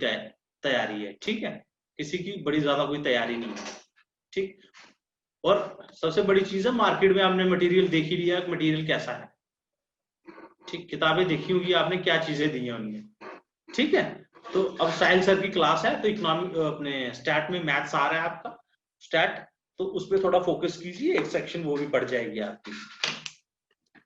तैयारी है, ठीक है, किसी की बड़ी ज्यादा कोई तैयारी नहीं है, ठीक। और सबसे बड़ी चीज है, मार्केट में आपने मटेरियल देख ही लिया, मटेरियल कैसा है, ठीक, किताबें देखी होंगी आपने, क्या चीजें दी हैं उनमें, ठीक है। तो अब साहिल सर की क्लास है, तो इकोनॉमिक अपने स्टैट में मैथ्स आ रहा है आपका, स्टैट, तो उस पर थोड़ा फोकस कीजिए, एक सेक्शन वो भी पढ़ जाएगी आपकी,